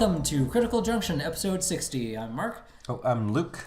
Welcome to Critical Junction, episode 60. I'm Mark. Oh, I'm Luke.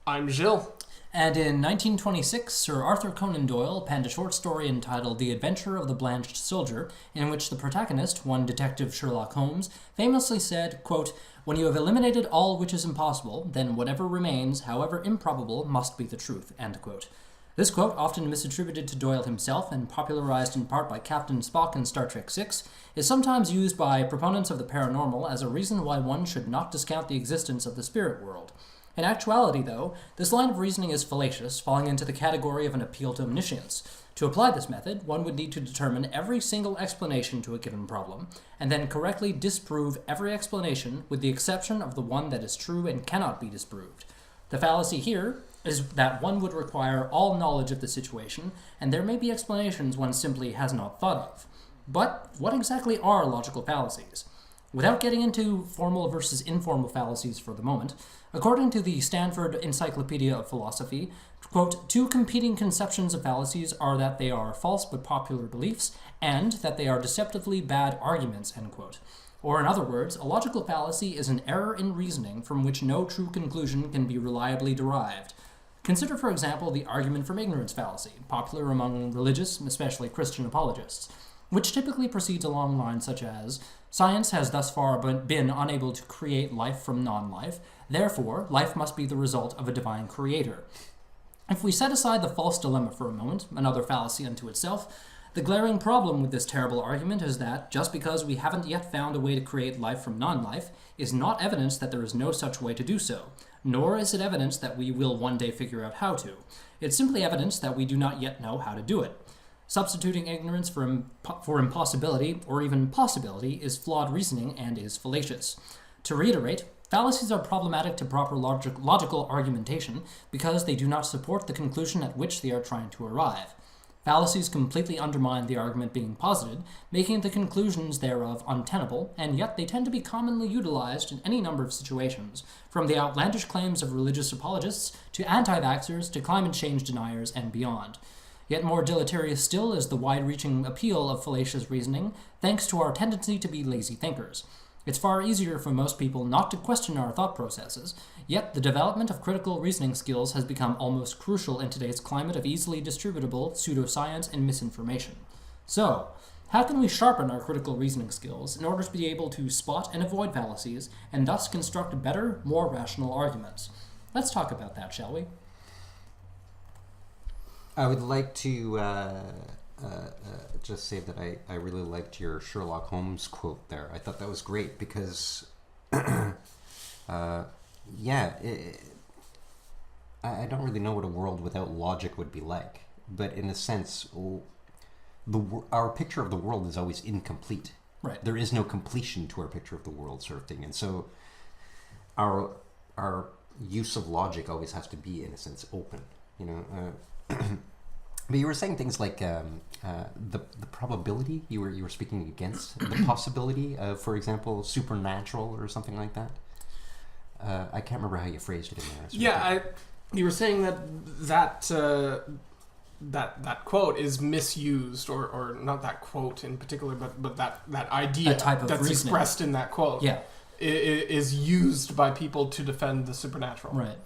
I'm Gilles. And in 1926, Sir Arthur Conan Doyle penned a short story entitled The Adventure of the Blanched Soldier, in which the protagonist, one Detective Sherlock Holmes, famously said, quote, "When you have eliminated all which is impossible, then whatever remains, however improbable, must be the truth," end quote. This quote, often misattributed to Doyle himself and popularized in part by Captain Spock in Star Trek VI, is sometimes used by proponents of the paranormal as a reason why one should not discount the existence of the spirit world. In actuality, though, this line of reasoning is fallacious, falling into the category of an appeal to omniscience. To apply this method, one would need to determine every single explanation to a given problem, and then correctly disprove every explanation with the exception of the one that is true and cannot be disproved. The fallacy here is that one would require all knowledge of the situation, and there may be explanations one simply has not thought of. But what exactly are logical fallacies? Without getting into formal versus informal fallacies for the moment, according to the Stanford Encyclopedia of Philosophy, quote, two competing conceptions of fallacies are that they are false but popular beliefs, and that they are deceptively bad arguments, end quote. Or in other words, a logical fallacy is an error in reasoning from which no true conclusion can be reliably derived. Consider, for example, the argument from ignorance fallacy, popular among religious, especially Christian apologists, which typically proceeds along lines such as, science has thus far been unable to create life from non-life, therefore, life must be the result of a divine creator. If we set aside the false dilemma for a moment, another fallacy unto itself, the glaring problem with this terrible argument is that, just because we haven't yet found a way to create life from non-life, is not evidence that there is no such way to do so, nor is it evidence that we will one day figure out how to. It's simply evidence that we do not yet know how to do it. Substituting ignorance for impossibility, or even possibility, is flawed reasoning and is fallacious. To reiterate, fallacies are problematic to proper logical argumentation because they do not support the conclusion at which they are trying to arrive. Fallacies completely undermine the argument being posited, making the conclusions thereof untenable, and yet they tend to be commonly utilized in any number of situations, from the outlandish claims of religious apologists to anti-vaxxers to climate change deniers and beyond. Yet more deleterious still is the wide-reaching appeal of fallacious reasoning, thanks to our tendency to be lazy thinkers. It's far easier for most people not to question our thought processes, yet the development of critical reasoning skills has become almost crucial in today's climate of easily distributable pseudoscience and misinformation. So, how can we sharpen our critical reasoning skills in order to be able to spot and avoid fallacies, and thus construct better, more rational arguments? Let's talk about that, shall we? I would like to just say that I really liked your Sherlock Holmes quote there. I thought that was great because, I don't really know what a world without logic would be like. But in a sense, our picture of the world is always incomplete. Right. There is no completion to our picture of the world, sort of thing. And so our use of logic always has to be, in a sense, open. You know. But you were saying things like the probability. You were speaking against the possibility of, for example, supernatural or something like that. I can't remember how you phrased it in there. You were saying that quote is misused, or not that quote in particular, but that idea that's reasoning expressed in that quote. Yeah. Is used by people to defend the supernatural. Right.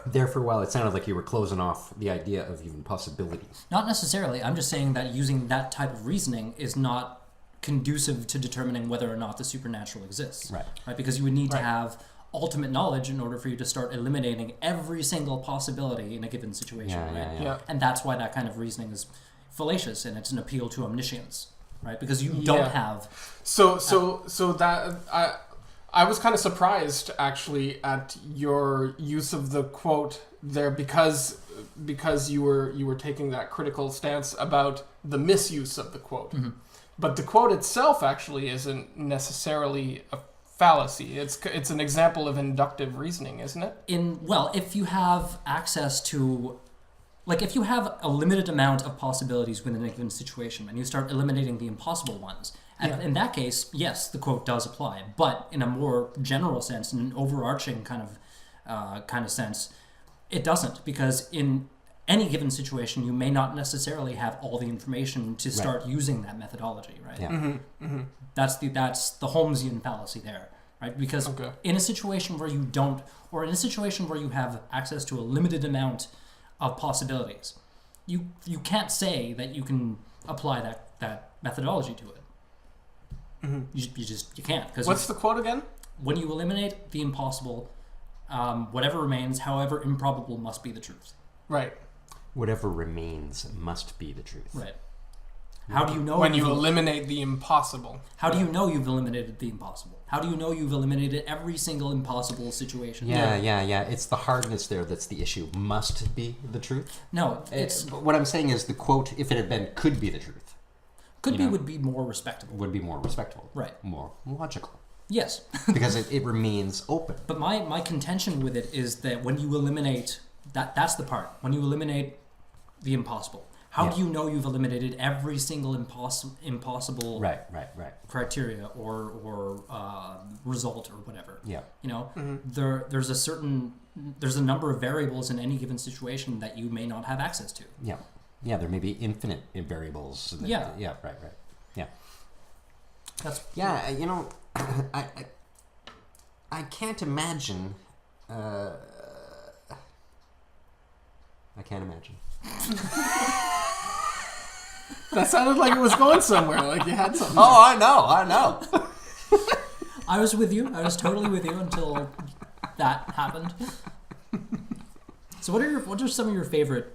Therefore, while it sounded like you were closing off the idea of even possibility. Not necessarily. I'm just saying that using that type of reasoning is not conducive to determining whether or not the supernatural exists. Right. Because you would need to have ultimate knowledge in order for you to start eliminating every single possibility in a given situation. Yeah. And that's why that kind of reasoning is fallacious, and it's an appeal to omniscience, right? Because you don't have... So that... I was kind of surprised, actually, at your use of the quote there because you were taking that critical stance about the misuse of the quote. Mm-hmm. But the quote itself actually isn't necessarily a fallacy. It's an example of inductive reasoning, isn't it? If you have access to... if you have a limited amount of possibilities within a given situation and you start eliminating the impossible ones... And in that case, yes, the quote does apply. But in a more general sense, in an overarching kind of sense, it doesn't. Because in any given situation, you may not necessarily have all the information to start using that methodology, right? Yeah. That's the Holmesian fallacy there, right? Because in a situation where you don't, or in a situation where you have access to a limited amount of possibilities, you can't say that you can apply that methodology to it. You can't. Because what's the quote again? When you eliminate the impossible, whatever remains, however improbable, must be the truth. Right. Whatever remains must be the truth. Right. How do you know when you eliminate the impossible? How do you know you've eliminated the impossible? How do you know you've eliminated every single impossible situation? Yeah. It's the hardness there that's the issue. Must be the truth? No, it's... What I'm saying is the quote, if it had been, could be the truth. Would be more respectable. Would be more respectable. Right. More logical. Yes. Because it remains open. But my contention with it is that when you eliminate... That's the part. When you eliminate the impossible, how do you know you've eliminated every single impossible right. criteria or result or whatever? Yeah. There's a number of variables in any given situation that you may not have access to. Yeah. Yeah, there may be infinite variables. Right. Yeah. I can't imagine. I can't imagine. That sounded like it was going somewhere, like you had something. Oh, I know. I was with you. I was totally with you until that happened. So what are some of your favorite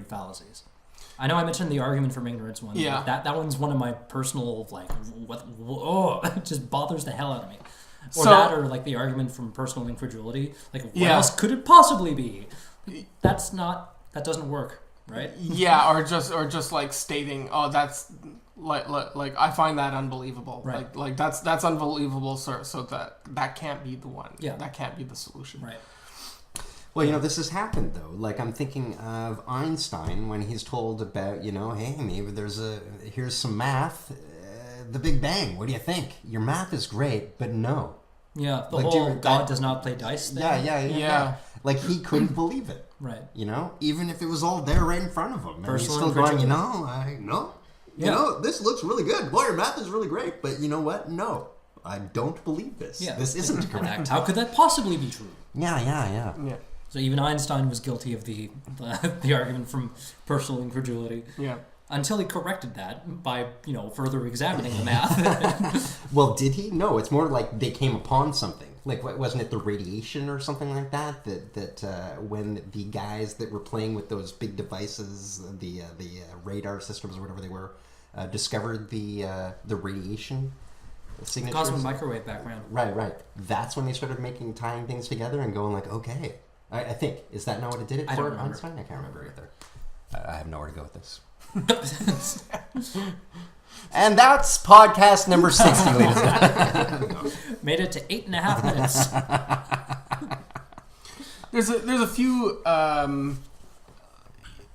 fallacies? I know I mentioned the argument from ignorance one. Yeah. That one's one of my personal, it just bothers the hell out of me. Or like the argument from personal incredulity. Like, what else could it possibly be? That doesn't work, right? Yeah, or just like stating, oh, that's like I find that unbelievable. Right. Like that's unbelievable, so that can't be the one. Yeah. That can't be the solution. Right. Well, this has happened though. Like I'm thinking of Einstein when he's told about, hey, maybe here's some math. The Big Bang. What do you think? Your math is great, but no. Yeah, the whole God does not play dice thing. Yeah. Like he couldn't believe it. Right. Even if it was all there right in front of him. And he's Personal still going, Yeah. this looks really good. Boy, your math is really great. But you know what? No, I don't believe this. Yeah. This isn't correct. How could that possibly be true? Yeah. So even Einstein was guilty of the argument from personal incredulity. Yeah. Until he corrected that by, further examining the math. Well, did he? No, it's more like they came upon something. Like, wasn't it the radiation or something like that? That when the guys that were playing with those big devices, the radar systems or whatever they were, discovered the radiation signatures. Cosmic microwave background. Right. That's when they started tying things together and going like, okay. I think. Is that not what it did? I don't remember. Einstein? I can't remember either. I have nowhere to go with this. And that's podcast number 60, ladies and gentlemen. Made it to 8.5 minutes.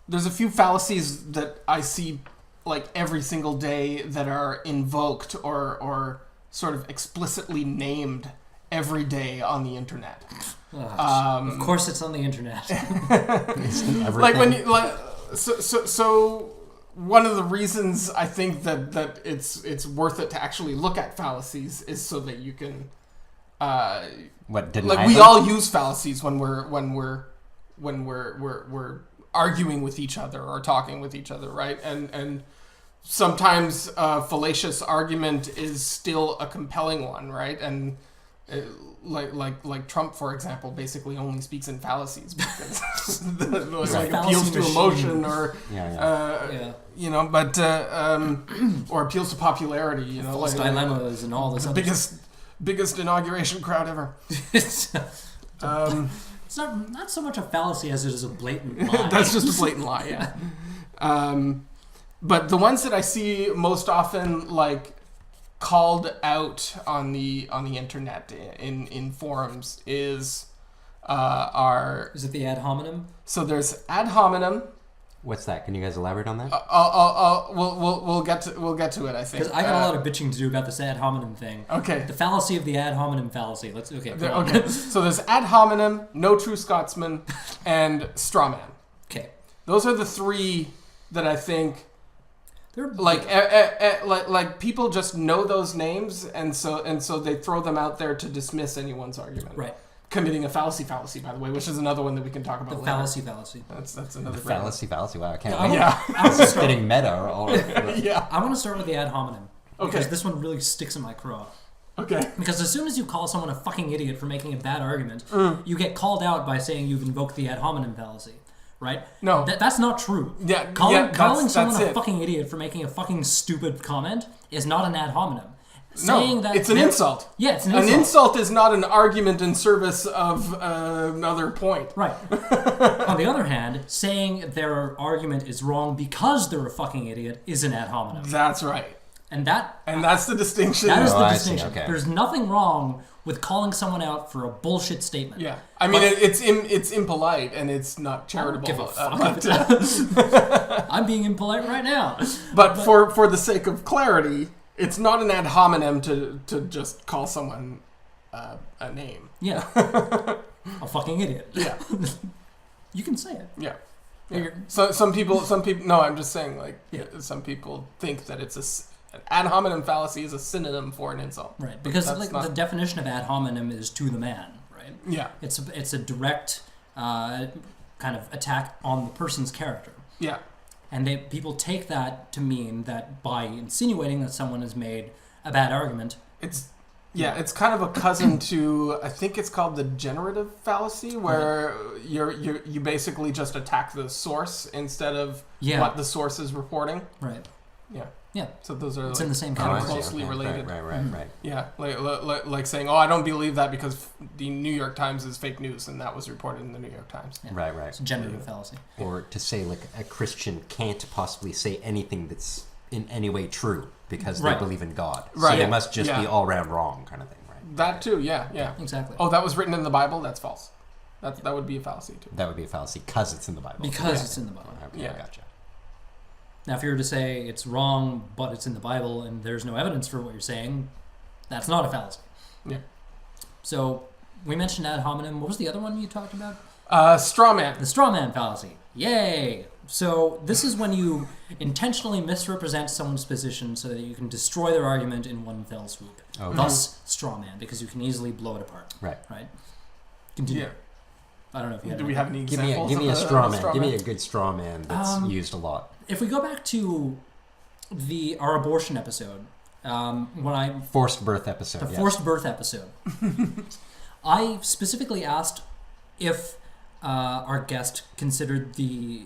There's a few fallacies that I see like every single day that are invoked or sort of explicitly named every day on the internet. Of course, it's on the internet. Like when you so one of the reasons I think that it's worth it to actually look at fallacies is so that you can we all use fallacies when we're arguing with each other or talking with each other, right? And sometimes a fallacious argument is still a compelling one, right? And like Trump, for example, basically only speaks in fallacies because appeals to emotion or or appeals to popularity, false dilemmas and all this. Biggest inauguration crowd ever. It's not so much a fallacy as it is a blatant lie. That's just a blatant lie, yeah. But the ones that I see most often, like called out on the internet in forums, is it the ad hominem? So there's ad hominem, What's that? Can you guys elaborate on that? We'll get to it. I think Because I got a lot of bitching to do about this ad hominem thing. Okay. The fallacy of the ad hominem fallacy. Go on. Okay. So there's ad hominem, no true Scotsman, and straw man. Okay. Those are the three that I think. They're Like people just know those names, and so they throw them out there to dismiss anyone's argument. right. Committing a fallacy, by the way, which is another one that we can talk about The later. fallacy. That's another The great one. fallacy. Wow, I can't Yeah, wait. Yeah. This is getting meta. Already. Yeah. I want to start with the ad hominem. Because Okay. this one really sticks in my craw. Okay. Because as soon as you call someone a fucking idiot for making a bad argument, you get called out by saying you've invoked the ad hominem fallacy. Right? No. That's not true. Yeah. Calling someone that's a it. fucking idiot for making a fucking stupid comment is not an ad hominem. No, it's an insult. Yeah, it's an An insult. insult is not an argument in service of another point. Right. On the other hand, saying their argument is wrong because they're a fucking idiot is an ad hominem. That's right. And that's the distinction. that is Oh, the I see, distinction. okay. There's nothing wrong with calling someone out for a bullshit statement. Yeah. I mean, it's impolite and it's not charitable. Give a fuck. But, I'm being impolite right now. but for the sake of clarity, it's not an ad hominem to just call someone a name. Yeah. A fucking idiot. Yeah. You can say it. Yeah. You're- So some people. No, I'm just saying. Like, Yeah. some people think that an ad hominem fallacy is a synonym for an insult. Right. Because That's not- the definition of ad hominem is to the man, right? Yeah. It's a direct kind of attack on the person's character. Yeah. And people take that to mean that by insinuating that someone has made a bad argument, It's kind of a cousin to, I think it's called the generative fallacy, where you basically just attack the source instead of what the source is reporting. right? Yeah. Yeah. So those are It's like in the same kind of category. closely related. Right. Yeah, like saying, oh, I don't believe that because the New York Times is fake news, and that was reported in the New York Times. Yeah. Right. It's a generative fallacy. Or to say like a Christian can't possibly say anything that's in any way true because they Right. believe in God. So Right. they must just Yeah. be all around wrong kind of thing, right? That too, yeah. Exactly. Oh, that was written in the Bible? That's false. That would be a fallacy too. That would be a fallacy because it's in the Bible. Because it's in the Bible. Okay, Yeah. Gotcha. Now, if you were to say it's wrong, but it's in the Bible, and there's no evidence for what you're saying, that's not a fallacy. Yeah. So, we mentioned ad hominem. What was the other one you talked about? Straw man. The straw man fallacy. Yay! So, this is when you intentionally misrepresent someone's position so that you can destroy their argument in one fell swoop. Okay. Thus, straw man, because you can easily blow it apart. Right. Right? Continue. Yeah. I don't know if you had Do we have any Give me examples? a of straw of man. Give me a good straw man that's used a lot. If we go back to our abortion episode, when I Forced birth episode. the yes. forced birth episode, I specifically asked if our guest considered the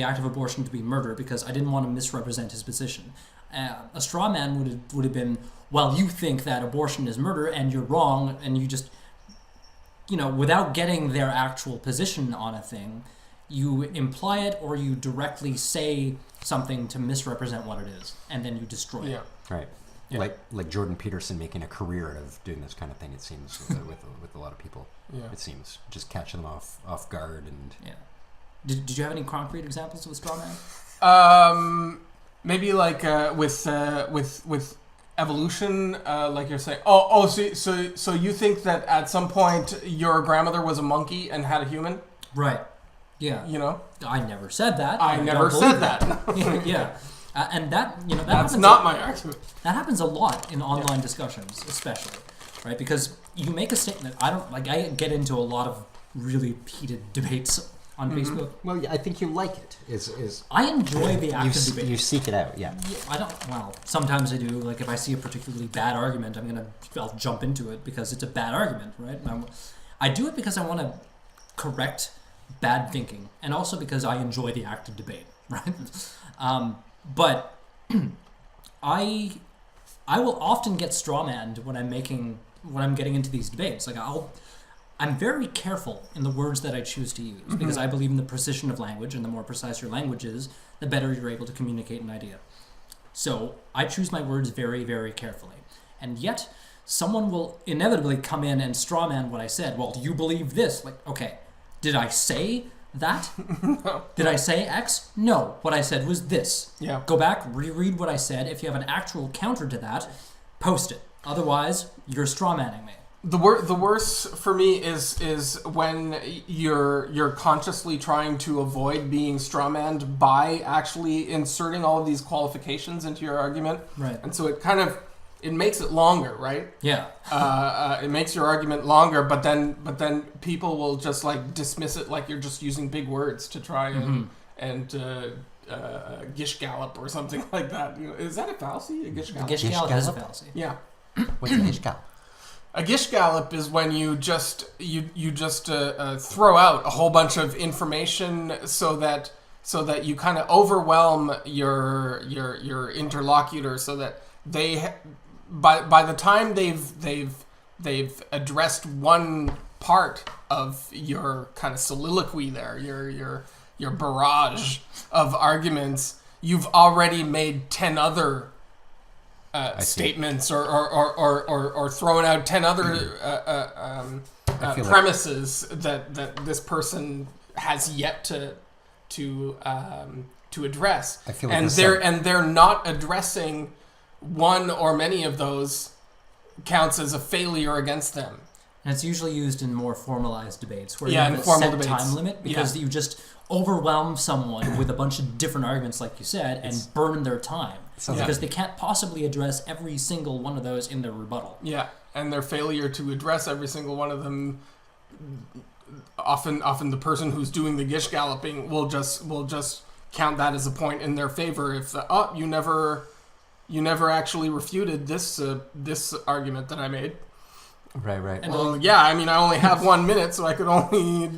act of abortion to be murder because I didn't want to misrepresent his position. A straw man would have been, well, you think that abortion is murder and you're wrong, and you just, without getting their actual position on a thing, you imply it or you directly say something to misrepresent what it is, and then you destroy it. Yeah. Right. Yeah. Like Jordan Peterson making a career out of doing this kind of thing. It seems with a lot of people. Yeah. It seems just catching them off guard and. Yeah. Did you have any concrete examples of a straw man? Maybe like with evolution, like you're saying. So you think that at some point your grandmother was a monkey and had a human? Right. Yeah. I never said that. I don't never believe said that. Yeah. And that, that That's happens not my argument. That happens a lot in online discussions, especially, right? Because you make a statement. I get into a lot of really heated debates on Facebook. Well, yeah, I think you like it. Is I enjoy the active debate. you seek it out, yeah. Yeah, sometimes I do. Like if I see a particularly bad argument, I'll jump into it because it's a bad argument, right? I do it because I want to correct bad thinking, and also because I enjoy the active debate, right? But I will often get strawmanned when I'm getting into these debates. Like I'm very careful in the words that I choose to use because I believe in the precision of language, and the more precise your language is, the better you're able to communicate an idea. So I choose my words very, very carefully. And yet, someone will inevitably come in and strawman what I said. Well, do you believe this? Like, okay, did I say that? No. Did I say X? No. What I said was this. Yeah. Go back, reread what I said. If you have an actual counter to that, post it. Otherwise, you're strawmanning me. The worst for me is when you're consciously trying to avoid being strawmanned by actually inserting all of these qualifications into your argument. Right. And so it makes it longer, right? Yeah. It makes your argument longer, but then people will just like dismiss it like you're just using big words to try and gish gallop or something like that. You know, is that a fallacy? A gish gallop? Gish gallop is a fallacy. Yeah. What's a gish gallop? A gish gallop is when you just throw out a whole bunch of information so that you kind of overwhelm your interlocutor, so that they by the time they've addressed one part of your kind of soliloquy there, your barrage of arguments, you've already made 10 other statements or thrown out 10 other premises that this person has yet to address. I feel like they're not addressing one or many of those counts as a failure against them. And it's usually used in more formalized debates where you in have a formal set debates. time limit because you just overwhelm someone with a bunch of different arguments, like you said, and burn their time. Because they can't possibly address every single one of those in their rebuttal. Yeah, and their failure to address every single one of them, often the person who's doing the gish galloping will just count that as a point in their favor. If you never actually refuted this argument that I made. Right. And I only have 1 minute, so I could only.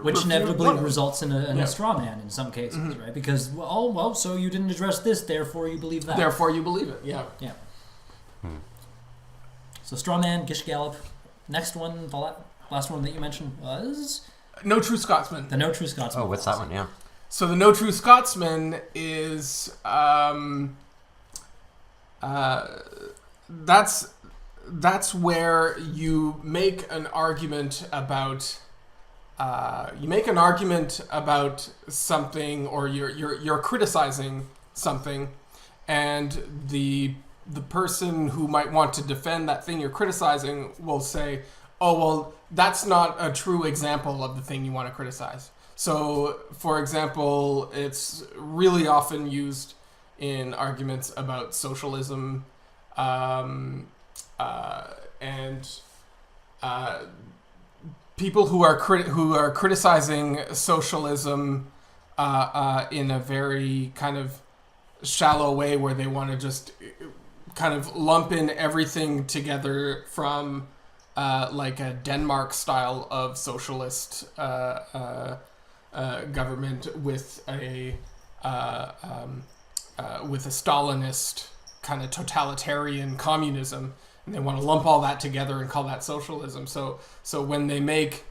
Which inevitably results in a straw man in some cases, right? Because, so you didn't address this, therefore you believe that. Therefore you believe it, yeah. Yeah. So straw man, gish gallop. Next one, the last one that you mentioned was? No True Scotsman. The No True Scotsman. Oh, what's that one? Yeah. So the No True Scotsman is that's where you make an argument about something, or you're criticizing something, and the person who might want to defend that thing you're criticizing will say, oh, well, that's not a true example of the thing you want to criticize. So, for example, it's really often used in arguments about socialism, and people who are criticizing socialism in a very kind of shallow way, where they want to just kind of lump in everything together from like a Denmark style of socialist government with a Stalinist kind of totalitarian communism. And they want to lump all that together and call that socialism. So when they make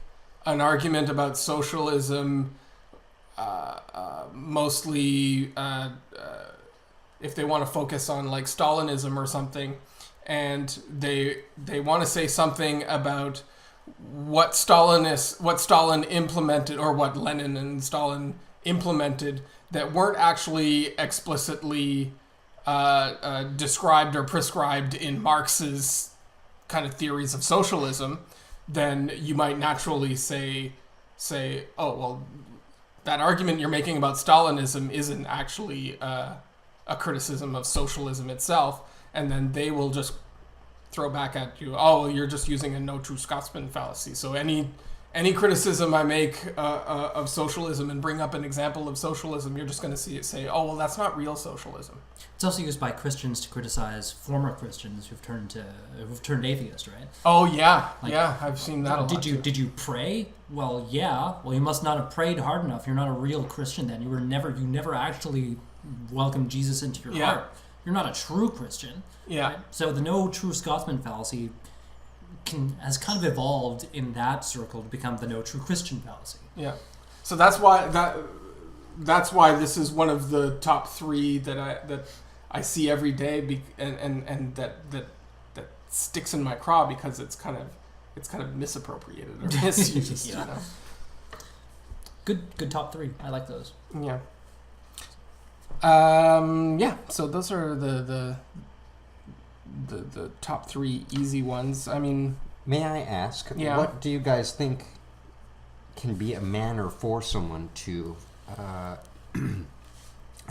an argument about socialism, mostly if they want to focus on like Stalinism or something, and they want to say something about what Stalin implemented, or what Lenin and Stalin implemented, that weren't actually explicitly described or prescribed in Marx's kind of theories of socialism, then you might naturally say, oh, well, that argument you're making about Stalinism isn't actually a criticism of socialism itself, and then they will just throw back at you, oh, well, you're just using a no true Scotsman fallacy. So any criticism I make of socialism and bring up an example of socialism, you're just going to see it say, oh, well, that's not real socialism. It's also used by Christians to criticize former Christians who've turned atheist, right? Oh yeah, I've seen that a lot. Did you pray? Well, yeah. Well, you must not have prayed hard enough. You're not a real Christian then. You never actually welcomed Jesus into your heart. You're not a true Christian. Yeah. Right? So the no true Scotsman fallacy has kind of evolved in that circle to become the no true Christian fallacy. Yeah. So that's why this is one of the top three that I see every day, and that sticks in my craw, because it's kind of misappropriated or misused. Yeah. Good top three. I like those. Yeah. So those are the top three easy ones. I mean, may I ask, what do you guys think can be a manner for someone to, I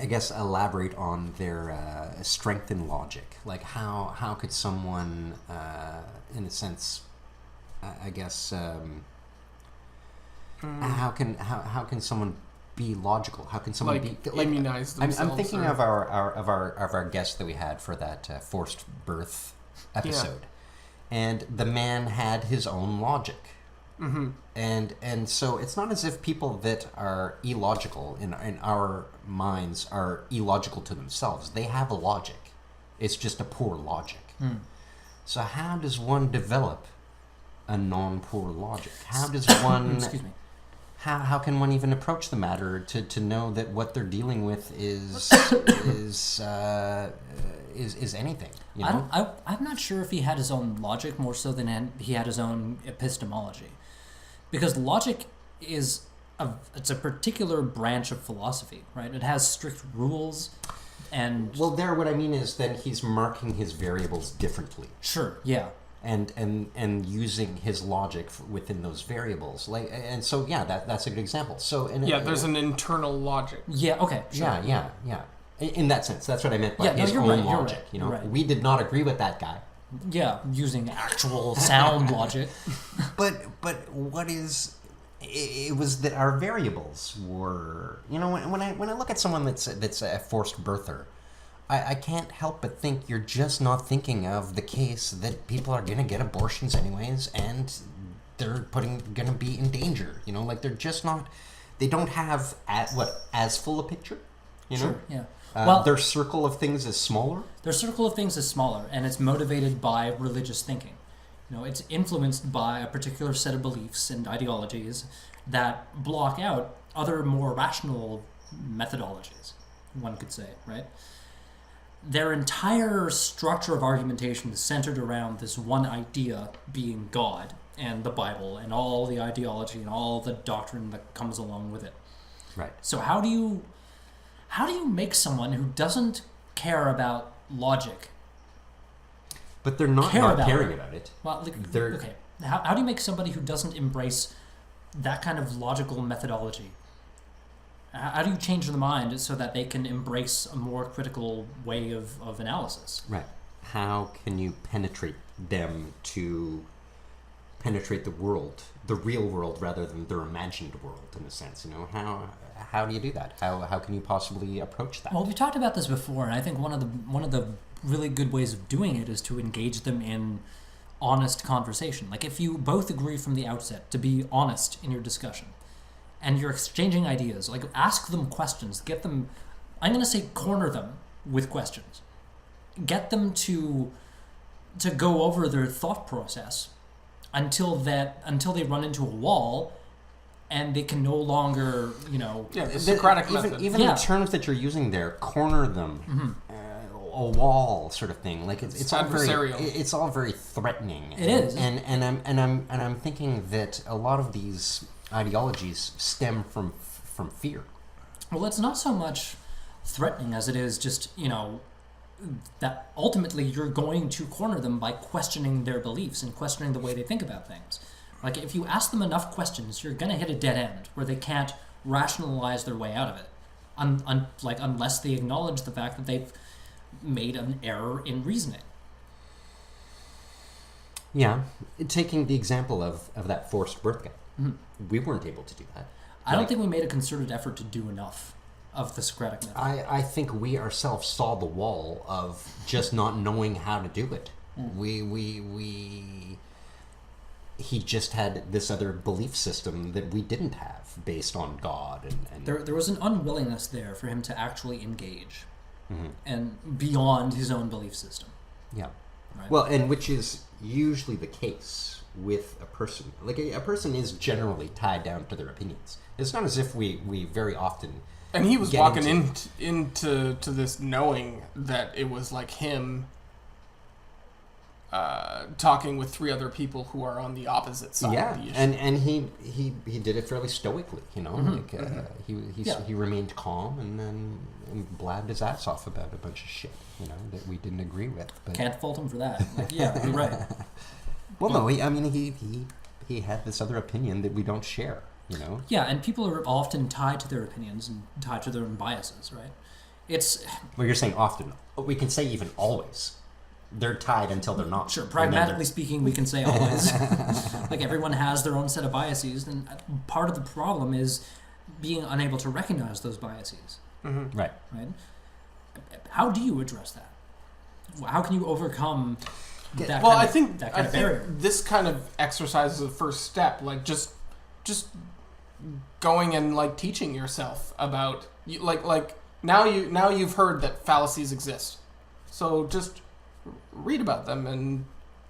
guess, elaborate on their strength in logic? Like, how could someone, in a sense, I guess, how can someone be logical? How can someone be immunize themselves? I'm thinking of our guest that we had for that forced birth episode, and the man had his own logic, and so it's not as if people that are illogical in our minds are illogical to themselves. They have a logic. It's just a poor logic. So how does one develop a non-poor logic? How does one? Excuse me. How can one even approach the matter to know that what they're dealing with is anything? You know? I'm not sure if he had his own logic more so than he had his own epistemology, because logic is it's a particular branch of philosophy, right? It has strict rules, and what I mean is that he's marking his variables differently. Sure, yeah. And using his logic within those variables, so that's a good example. So there's an internal logic. Yeah. Okay. Sure. Yeah. In that sense, that's what I meant by his own logic. Right, you know, right. We did not agree with that guy. Yeah, using actual sound logic. But what is? It was that our variables were. You know, when I look at someone that's a forced birther, I can't help but think you're just not thinking of the case that people are going to get abortions anyways, and they're going to be in danger. You know, like they're just not. They don't have as full a picture. You know. Sure. Yeah. Their circle of things is smaller. Their circle of things is smaller, and it's motivated by religious thinking. You know, it's influenced by a particular set of beliefs and ideologies that block out other more rational methodologies, one could say, right? Their entire structure of argumentation is centered around this one idea being God and the Bible and all the ideology and all the doctrine that comes along with it. Right. So how do you make someone who doesn't care about logic? But they're not caring about it. Well, okay. How do you make somebody who doesn't embrace that kind of logical methodology? How do you change their mind so that they can embrace a more critical way of analysis? Right. How can you penetrate them to penetrate the world, the real world, rather than their imagined world, in a sense? You know, how do you do that? How can you possibly approach that? Well, we talked about this before, and I think one of the really good ways of doing it is to engage them in honest conversation. Like, if you both agree from the outset to be honest in your discussion, and you're exchanging ideas, like, ask them questions, get them, I'm going to say corner them with questions. Get them to go over their thought process until they run into a wall and they can no longer, you know... Yeah, the Socratic method. Even the terms that you're using there, corner them, a wall sort of thing. Like, it's all adversarial. It's all very threatening. It is. And I'm thinking that a lot of these ideologies stem from fear. Well, it's not so much threatening as it is just, you know, that ultimately you're going to corner them by questioning their beliefs and questioning the way they think about things. Like, if you ask them enough questions, you're going to hit a dead end where they can't rationalize their way out of it, unless they acknowledge the fact that they've made an error in reasoning. Yeah, taking the example of that forced birth guy. We weren't able to do that. I don't think we made a concerted effort to do enough of the Socratic method. I think we ourselves saw the wall of just not knowing how to do it. He just had this other belief system that we didn't have based on God. And there was an unwillingness there for him to actually engage and beyond his own belief system. Yeah. Right? Well, and which is usually the case with a person. Like, a person is generally tied down to their opinions. It's not as if we very often... And he was walking into this knowing that it was like him talking with 3 other people who are on the opposite side of the issue. and he did it fairly stoically, he remained calm and then blabbed his ass off about a bunch of shit, that we didn't agree with. But can't fault him for that. You're right. Well, no, he had this other opinion that we don't share, Yeah, and people are often tied to their opinions and tied to their own biases, right? Well, you're saying often. We can say even always. They're tied until they're not. Sure, pragmatically speaking, we can say always. Like, everyone has their own set of biases, and part of the problem is being unable to recognize those biases. Mm-hmm. Right. How do you address that? How can you overcome that I kind of barrier? This kind of exercise is the first step. Like, just going and, like, teaching yourself about, like now you've heard that fallacies exist. So just read about them and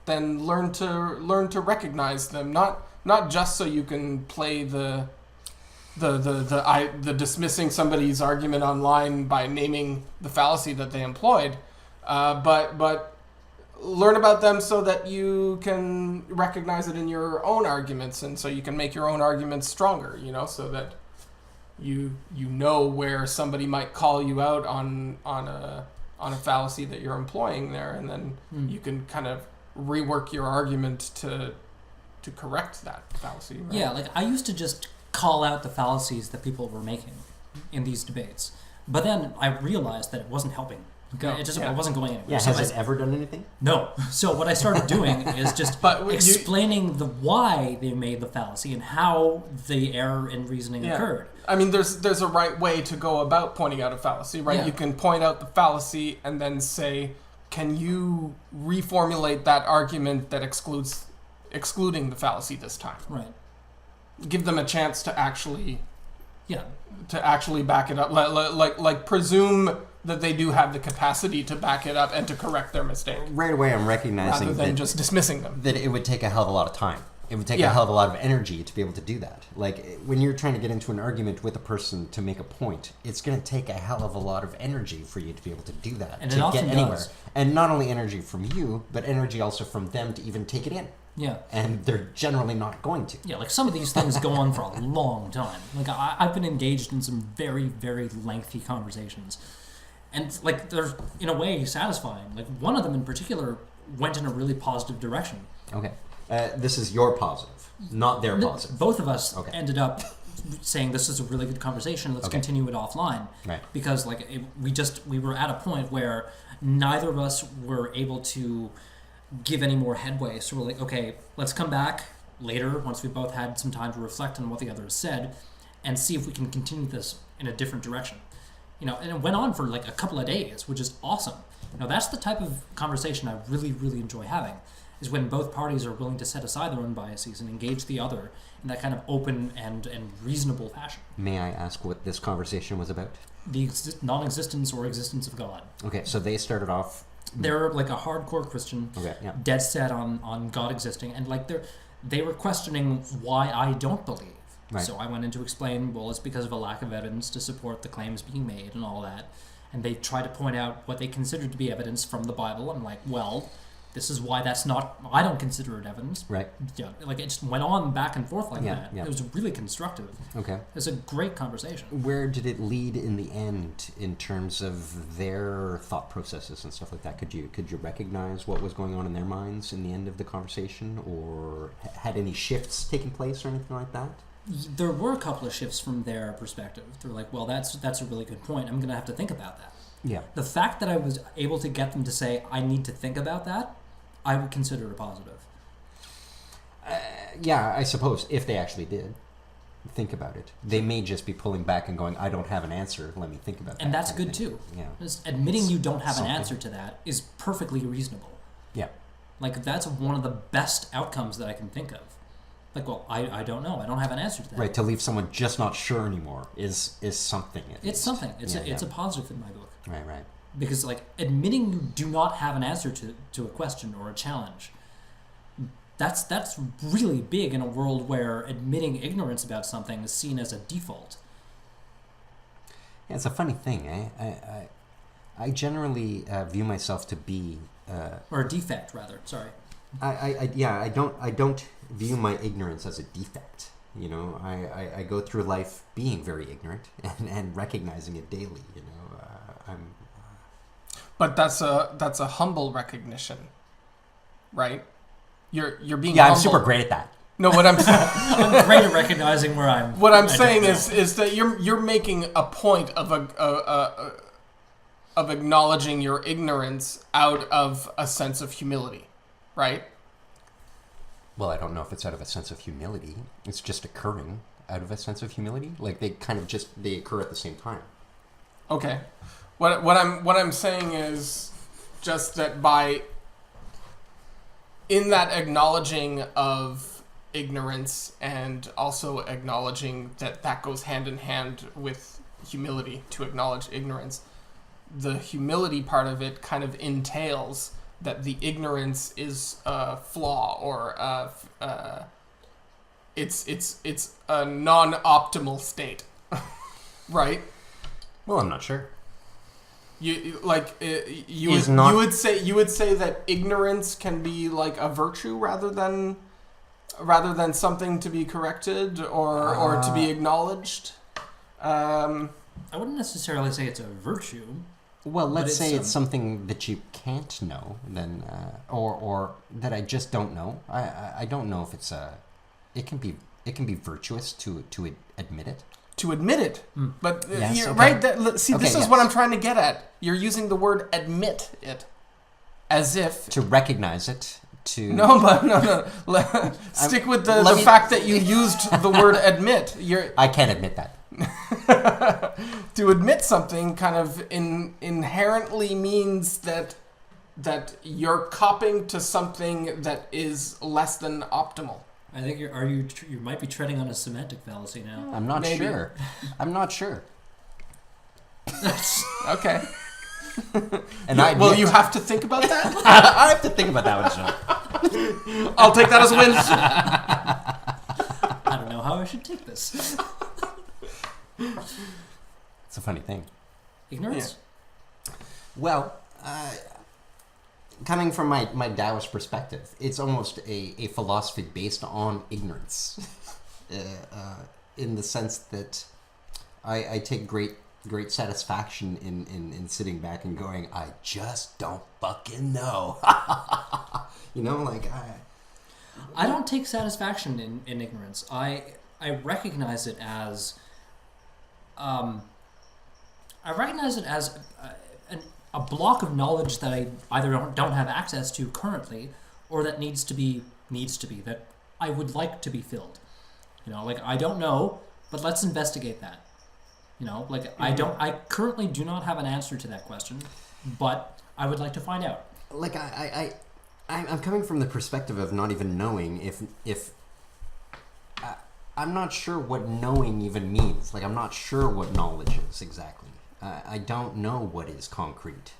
then learn to recognize them. Not just so you can play the dismissing somebody's argument online by naming the fallacy that they employed, but learn about them so that you can recognize it in your own arguments, and so you can make your own arguments stronger. So that you know where somebody might call you out on a fallacy that you're employing there, and then you can kind of rework your argument to correct that fallacy. Right? Yeah, like, I used to just call out the fallacies that people were making in these debates, but then I realized that it wasn't helping. It wasn't going anywhere. Yeah, has it ever done anything? No. So what I started doing is just explaining the why they made the fallacy and how the error in reasoning occurred. I mean, there's a right way to go about pointing out a fallacy, right? Yeah. You can point out the fallacy and then say, can you reformulate that argument that excluding the fallacy this time? Right. Give them a chance to actually back it up. Like presume that they do have the capacity to back it up and to correct their mistake. Right away, I'm recognizing rather than just dismissing them. That it would take a hell of a lot of time. It would take a hell of a lot of energy to be able to do that. Like, when you're trying to get into an argument with a person to make a point, it's going to take a hell of a lot of energy for you to be able to do that, and to it often get anywhere. does. And not only energy from you, but energy also from them to even take it in. Yeah. And they're generally not going to. Yeah, like, some of these things go on for a long time. Like, I've been engaged in some very, very lengthy conversations. And, like, they're, in a way, satisfying. Like, one of them in particular went in a really positive direction. Okay. This is your positive, not their positive. Both of us ended up saying, this is a really good conversation, let's continue it offline. Right. Because, like, we were at a point where neither of us were able to give any more headway. So we're like, okay, let's come back later, once we both had some time to reflect on what the other has said, and see if we can continue this in a different direction. And it went on for like a couple of days, which is awesome. That's the type of conversation I really, really enjoy having, is when both parties are willing to set aside their own biases and engage the other in that kind of open and reasonable fashion. May I ask what this conversation was about? The non-existence or existence of God. Okay, so they started off... They're like a hardcore Christian, dead set on God existing, and like they were questioning why I don't believe. Right. So I went in to explain, well, it's because of a lack of evidence to support the claims being made and all that. And they tried to point out what they considered to be evidence from the Bible. I'm like, well, this is why that's not, I don't consider it evidence. Right. Yeah, like, it just went on back and forth like that. Yeah. It was really constructive. Okay. It was a great conversation. Where did it lead in the end in terms of their thought processes and stuff like that? Could you recognize what was going on in their minds in the end of the conversation, or had any shifts taken place or anything like that? There were a couple of shifts from their perspective. They're like, well, that's a really good point. I'm going to have to think about that. Yeah. The fact that I was able to get them to say, I need to think about that, I would consider a positive. Yeah, I suppose, if they actually did think about it. They may just be pulling back and going, I don't have an answer, let me think about that. And that's good too. Yeah. Just admitting you don't have an answer to that is perfectly reasonable. Yeah. Like, that's one of the best outcomes that I can think of. Like, well, I don't know. I don't have an answer to that. Right, to leave someone just not sure anymore is something. It's something. It's a positive in my book. Right. Because, like, admitting you do not have an answer to a question or a challenge, that's really big in a world where admitting ignorance about something is seen as a default. Yeah, it's a funny thing, eh? I generally view myself to be or a defect rather. Sorry. I don't view my ignorance as a defect. You know, I go through life being very ignorant and recognizing it daily. You know, But that's a humble recognition, right? You're being yeah, humble. I'm super great at that. No, what I'm I'm great at recognizing where I'm. what I'm saying is that you're making a point of acknowledging your ignorance out of a sense of humility, right? Well, I don't know if it's out of a sense of humility. It's just occurring out of a sense of humility. Like they kind of they occur at the same time. Okay. What I'm saying is just that in that acknowledging of ignorance and also acknowledging that goes hand in hand with humility to acknowledge ignorance, the humility part of it kind of entails that the ignorance is a flaw or it's a non-optimal state, right? Well, I'm not sure. You would say that ignorance can be like a virtue rather than something to be corrected or to be acknowledged. I wouldn't necessarily say it's a virtue. Well, let's say it's something that you can't know, then, or that I just don't know. I don't know if it's it can be virtuous to admit it. To admit it, but Yes, okay. right. This is yes. what I'm trying to get at. You're using the word "admit" it, as if To recognize it. To no. Stick with the fact that you used the word "admit." I can't admit that. To admit something kind of inherently means that you're copping to something that is less than optimal. I think you might be treading on a semantic fallacy now. I'm not Maybe. sure. I'm not sure. Okay. And I Well, admit- you have to think about that. I have to think about that one, Sean. I'll take that as a win. I don't know how I should take this. It's a funny thing. Ignorance? Well, coming from my Taoist perspective, it's almost a philosophy based on ignorance, in the sense that I take great satisfaction in sitting back and going, I just don't fucking know. You know, like I don't take satisfaction in ignorance. I recognize it as a block of knowledge that I either don't have access to currently, or that needs to be that I would like to be filled. You know, like I don't know, but let's investigate that. You know, like I currently do not have an answer to that question, but I would like to find out. like I'm coming from the perspective of not even knowing if I'm not sure what knowing even means. Like I'm not sure what knowledge is exactly. I don't know what is concrete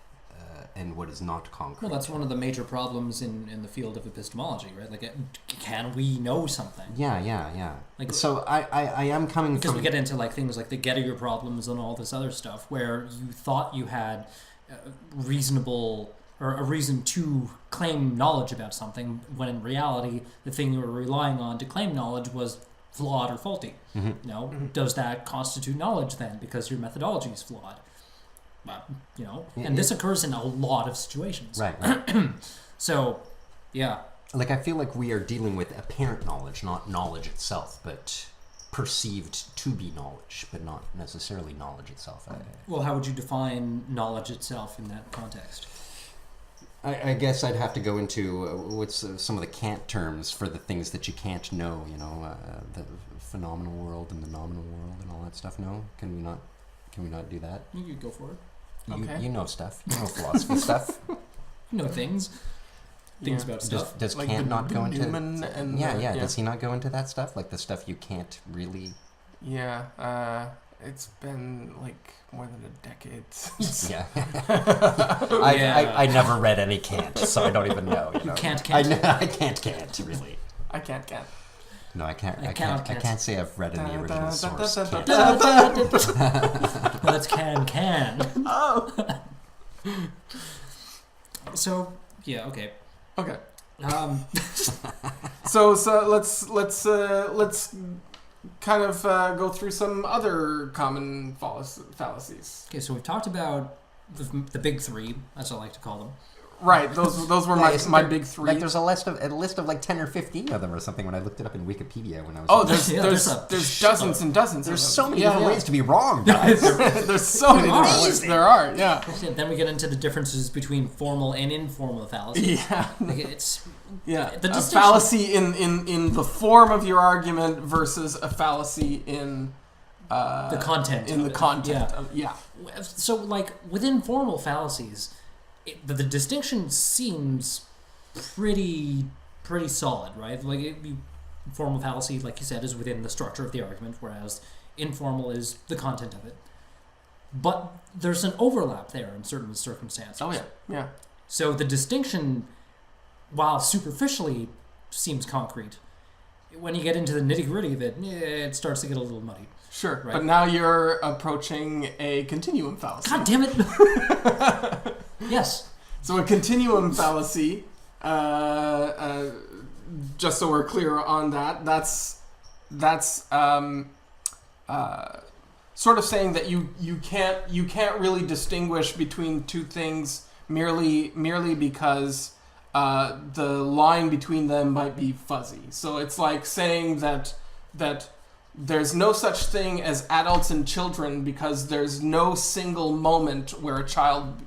and what is not concrete. Well, that's one of the major problems in the field of epistemology, right? Like, can we know something? Yeah. Like, so I am coming because from... we get into like things like the Gettier problems and all this other stuff, where you thought you had reasonable or a reason to claim knowledge about something, when in reality the thing you were relying on to claim knowledge was flawed or faulty. Mm-hmm. You know, does that constitute knowledge then because your methodology is flawed? You know, and this occurs in a lot of situations. Right. So, yeah. Like I feel like we are dealing with apparent knowledge, not knowledge itself, but perceived to be knowledge, but not necessarily knowledge itself. Well, how would you define knowledge itself in that context? I guess I'd have to go into what's some of the Kant terms for the things that you can't know. You know, the phenomenal world and the nominal world and all that stuff. No, can we not do that? You could go for it. Okay. You know stuff. You know philosophy stuff. You know things about stuff. Does Like Kant not go into? Newman and Yeah. Does he not go into that stuff? Like the stuff you can't really. Yeah. It's been like more than a decade since. Yeah. Yeah. I never read any Kant, so I don't even know. You know? Can't. I can't really. I can't. No, I can't. I I cannot can't say I've read any original source. Can't. Well, that's can. Oh. So, Yeah. Okay. Okay. Um, So let's kind of go through some other common fallacies. okay. So we've talked about the big three, as I like to call them. Right. Those were my big three. Like there's a list of like 10 or 15 of them or something when I looked it up in Wikipedia when I was. Oh, looking. there's dozens and dozens. There's of them. so many different ways to be wrong, guys. There's so many different ways. There are. Yeah. Then we get into the differences between formal and informal fallacies. Yeah. Like it's Yeah. the A distinction. fallacy in the form of your argument versus a fallacy in The content. in of the it. content. Yeah. Yeah. So, like, within formal fallacies, the distinction seems pretty solid, right? Like, formal fallacy, like you said, is within the structure of the argument, whereas informal is the content of it. But there's an overlap there in certain circumstances. Oh yeah. Yeah. So the distinction, while superficially seems concrete, when you get into the nitty-gritty of it, it starts to get a little muddy. Sure. Right. But now you're approaching a continuum fallacy. God damn it! Yes. So a continuum fallacy, just so we're clear on that, that's sort of saying that you can't really distinguish between two things merely because the line between them might be fuzzy. So it's like saying that there's no such thing as adults and children because there's no single moment where a child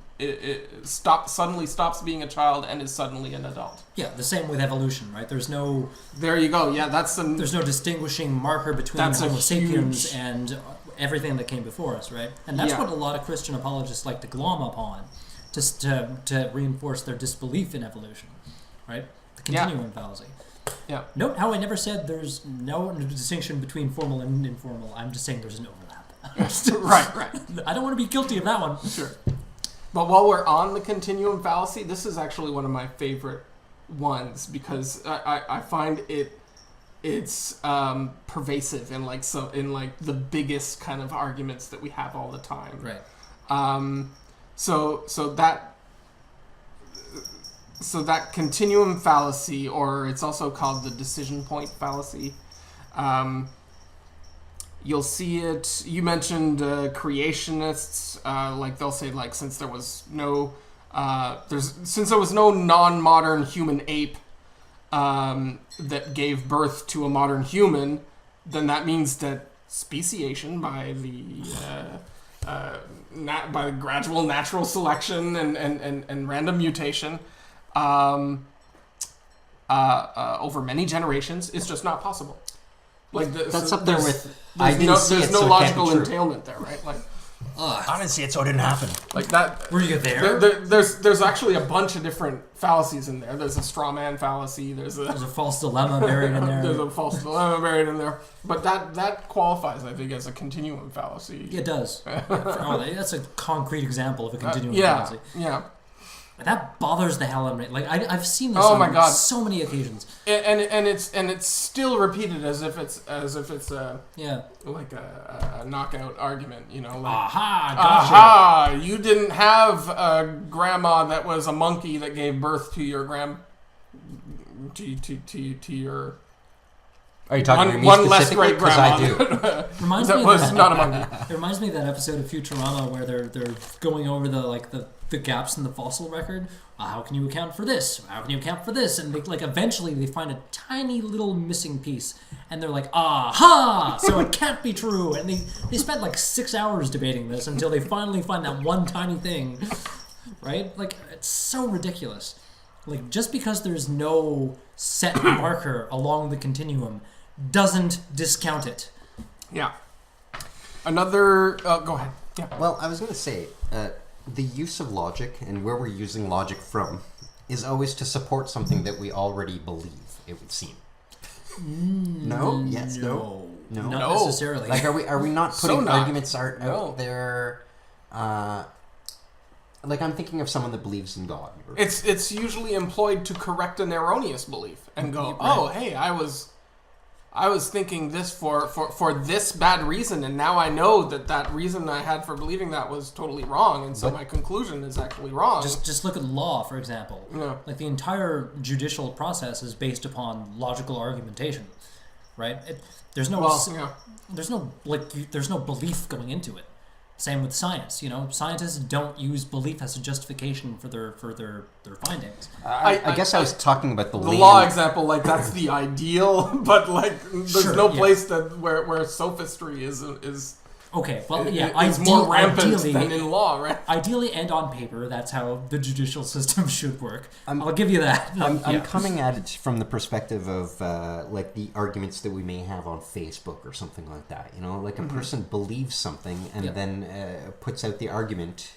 suddenly stops being a child and is suddenly an adult. Yeah, the same with evolution, right? There's no There you go. Yeah, there's no distinguishing marker between That's a Homo sapiens huge- and everything that came before us, right? And that's Yeah. what a lot of Christian apologists like to glom upon, just to reinforce their disbelief in evolution, right? The continuum fallacy. Yeah. Note how I never said there's no distinction between formal and informal. I'm just saying there's an overlap. Right. I don't want to be guilty of that one. Sure. But while we're on the continuum fallacy, this is actually one of my favorite ones because I find it's pervasive in like the biggest kind of arguments that we have all the time. Right. So that continuum fallacy, or it's also called the decision point fallacy. You'll see it. You mentioned creationists, like they'll say like since there was no non-modern human ape that gave birth to a modern human, then that means that speciation by the gradual natural selection and random mutation over many generations is just not possible. Like That's up there with. There's no logical entailment there, right? Like I didn't see it, so it didn't happen. like that. Were you there? There's actually a bunch of different fallacies in there. There's a straw man fallacy. There's There's a false dilemma buried in there. there's a false dilemma buried in there. But that qualifies, I think, as a continuum fallacy. It does. That's a concrete example of a continuum Yeah, fallacy. yeah. That bothers the hell out of me. Like I've seen this Oh on my God. so many occasions. And it's still repeated as if it's Yeah. like a knockout argument, you know. Like, Aha! Gotcha. aha! You didn't have a grandma that was a monkey that gave birth to your to your Are you talking to me one less specifically? great 'Cause grandma. I do. Reminds That me was of that, not a monkey. It reminds me of that episode of Futurama where they're going over the gaps in the fossil record. How can you account for this? How can you account for this? And eventually they find a tiny little missing piece, and they're like, aha! So it can't be true. And they spent like 6 hours debating this until they finally find that one tiny thing, right? Like it's so ridiculous. Like just because there's no set marker along the continuum doesn't discount it. Yeah. Another. Go ahead. Yeah. Well, I was going to say, the use of logic and where we're using logic from is always to support something that we already believe, it would seem. No? Yes? No? Not No. necessarily. Like, are we not So putting not. arguments out No. there? Like, I'm thinking of someone that believes in God. It's usually employed to correct an erroneous belief and go, oh, hey, I was I was thinking this for this bad reason, and now I know that reason I had for believing that was totally wrong, and so my conclusion is actually wrong. Just look at law, for example. Yeah. Like the entire judicial process is based upon logical argumentation, right? There's no there's no belief going into it. Same with science. Scientists don't use belief as a justification for their findings. I guess I was talking about the law example, like that's the ideal, but like there's no place that where sophistry is okay. Well, yeah, is more rampant than in law, right? Ideally, and on paper, that's how the judicial system should work. I'll give you that. I'm coming at it from the perspective of like the arguments that we may have on Facebook or something like that. Like a person believes something and then puts out the argument.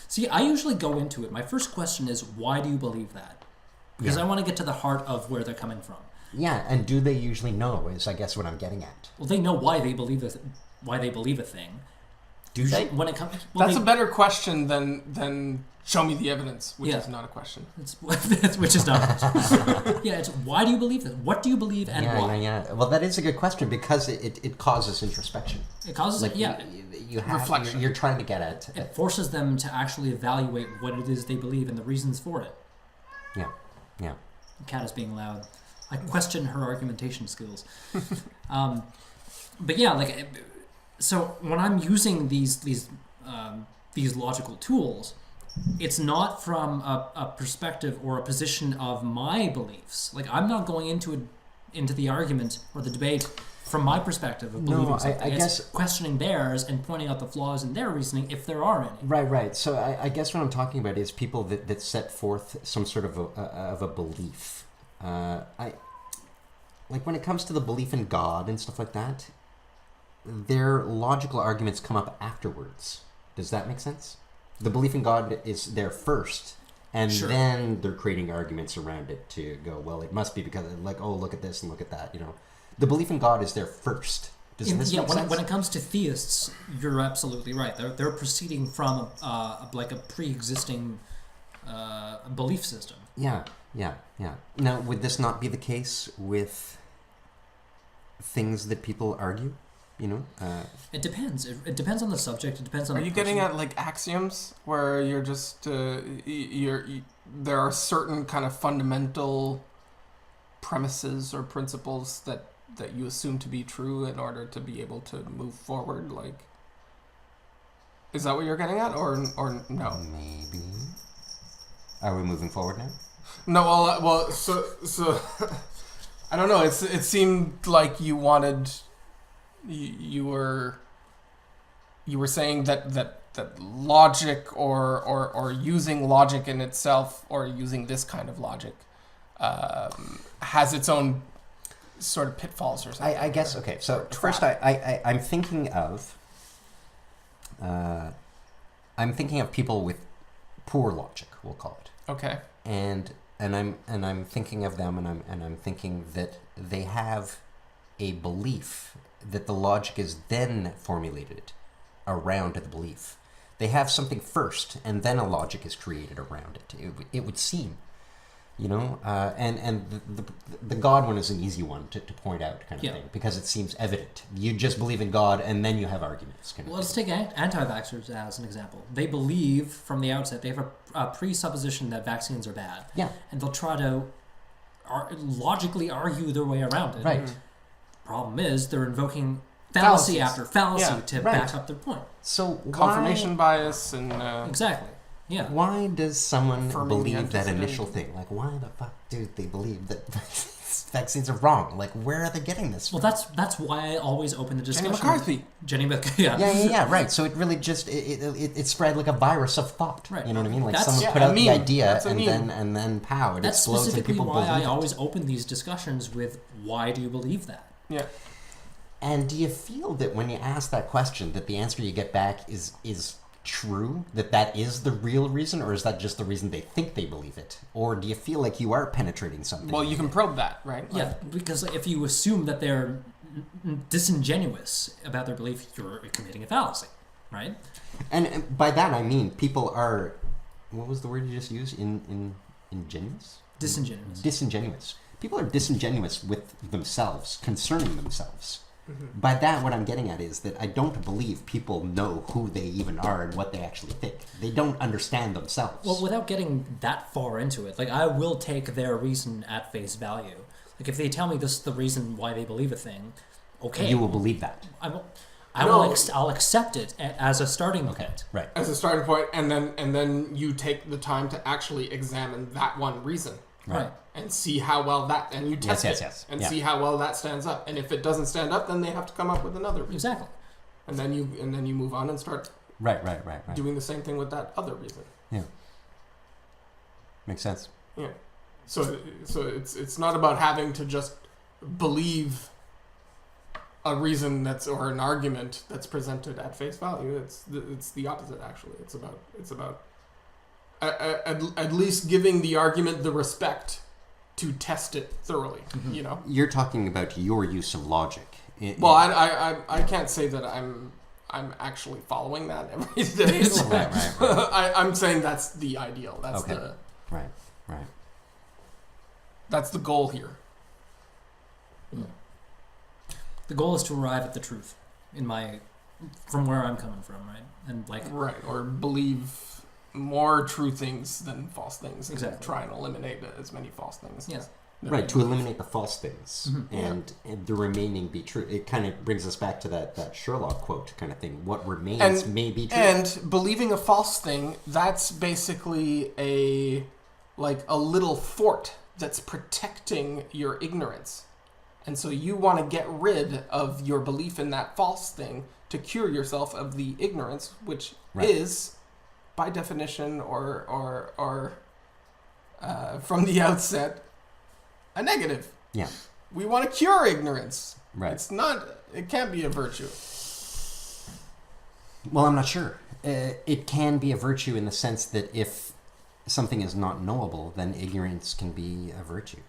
See, I usually go into it. My first question is, why do you believe that? Because I want to get to the heart of where they're coming from. Yeah, and do they usually know? Is I guess what I'm getting at. Well, they know why they believe a thing. Do they? When it comes, that's a better question than show me the evidence, which is not a question. Which is not a question. Yeah, it's why do you believe this? What do you believe and why? Yeah. Well, that is a good question because it causes introspection. It causes you have reflection. You're trying to get at. It forces them to actually evaluate what it is they believe and the reasons for it. Yeah. The cat is being loud. I question her argumentation skills. But yeah, so when I'm using these logical tools, it's not from a perspective or a position of my beliefs. Like I'm not going into the argument or the debate from my perspective of believing something. I guess questioning theirs and pointing out the flaws in their reasoning if there are any. Right. So I guess what I'm talking about is people that set forth some sort of a belief. Like when it comes to the belief in God and stuff like that, their logical arguments come up afterwards. Does that make sense? The belief in God is there first, and then they're creating arguments around it to go, well, it must be because, like, oh, look at this and look at that, The belief in God is there first. Does this make sense? When it comes to theists, you're absolutely right. They're proceeding from a pre-existing belief system. Yeah. Now, would this not be the case with things that people argue? It depends. It depends on the subject. It depends on. Are you getting at like axioms where you're just there are certain kind of fundamental premises or principles that you assume to be true in order to be able to move forward? Like, is that what you're getting at, or no? Maybe. Are we moving forward now? No. Well. So. I don't know. It seemed like you wanted. You were saying that logic or using logic in itself or using this kind of logic has its own sort of pitfalls or something. I guess okay. So first, I'm thinking of people with poor logic. We'll call it. Okay. And I'm thinking of them, and I'm thinking that they have a belief that the logic is then formulated around the belief. They have something first, and then a logic is created around it. It would seem, and the God one is an easy one to point out, kind of thing, because it seems evident. You just believe in God, and then you have arguments. Well, let's take anti-vaxxers as an example. They believe from the outset, they have a presupposition that vaccines are bad. Yeah. And they'll try to logically argue their way around it. Right. Problem is, they're invoking fallacy after fallacy to back up their point. So confirmation bias and exactly. Yeah. Why does someone believe that initial thing? Like, why the fuck do they believe that vaccines are wrong? Like, where are they getting this from? Well, that's why I always open the discussion. Jenny McCarthy. Yeah, right. So it really just it spread like a virus of thought. Right. You know what I mean? Like someone put out the idea and then pow, it explodes and people believe it. That's specifically why I always open these discussions with why do you believe that? Yeah. And do you feel that when you ask that question, that the answer you get back is true? That is the real reason, or is that just the reason they think they believe it? Or do you feel like you are penetrating something? Well, you can probe that, right? Yeah, because if you assume that they're disingenuous about their belief, you're committing a fallacy, right? And by that I mean people are. What was the word you just used? Ingenuous? Disingenuous. Disingenuous. people are disingenuous with themselves, concerning themselves. By that, what I'm getting at is that I don't believe people know who they even are and what they actually think. They don't understand themselves. Well, without getting that far into it, like, I will take their reason at face value. Like, if they tell me this is the reason why they believe a thing, okay. You will believe that. I'll accept it as a starting point. Right. As a starting point, and then you take the time to actually examine that one reason. Right. And see how well that, and you test it, and see how well that stands up. And if it doesn't stand up, then they have to come up with another reason. Exactly. And then you move on and start Right. doing the same thing with that other reason. Yeah. Makes sense. Yeah. So it's not about having to just believe a reason or an argument that's presented at face value. It's the opposite, actually. It's about at least giving the argument the respect to test it thoroughly. You know. You're talking about your use of logic. Well, I can't say that I'm actually following that every day. Right. I'm saying that's the ideal. That's okay. the Right. That's the goal here. Yeah. The goal is to arrive at the truth, from where I'm coming from, right? And right, or believe more true things than false things, exactly. And try and eliminate as many false things. Yes. Right, to eliminate the false things and the remaining be true. It kind of brings us back to that Sherlock quote kind of thing. What remains may be true. And believing a false thing, that's basically a little fort that's protecting your ignorance. And so you want to get rid of your belief in that false thing to cure yourself of the ignorance, which is, by definition or from the outset, a negative. Yeah. We want to cure ignorance. Right. It can't be a virtue. Well, I'm not sure. It can be a virtue in the sense that if something is not knowable, then ignorance can be a virtue.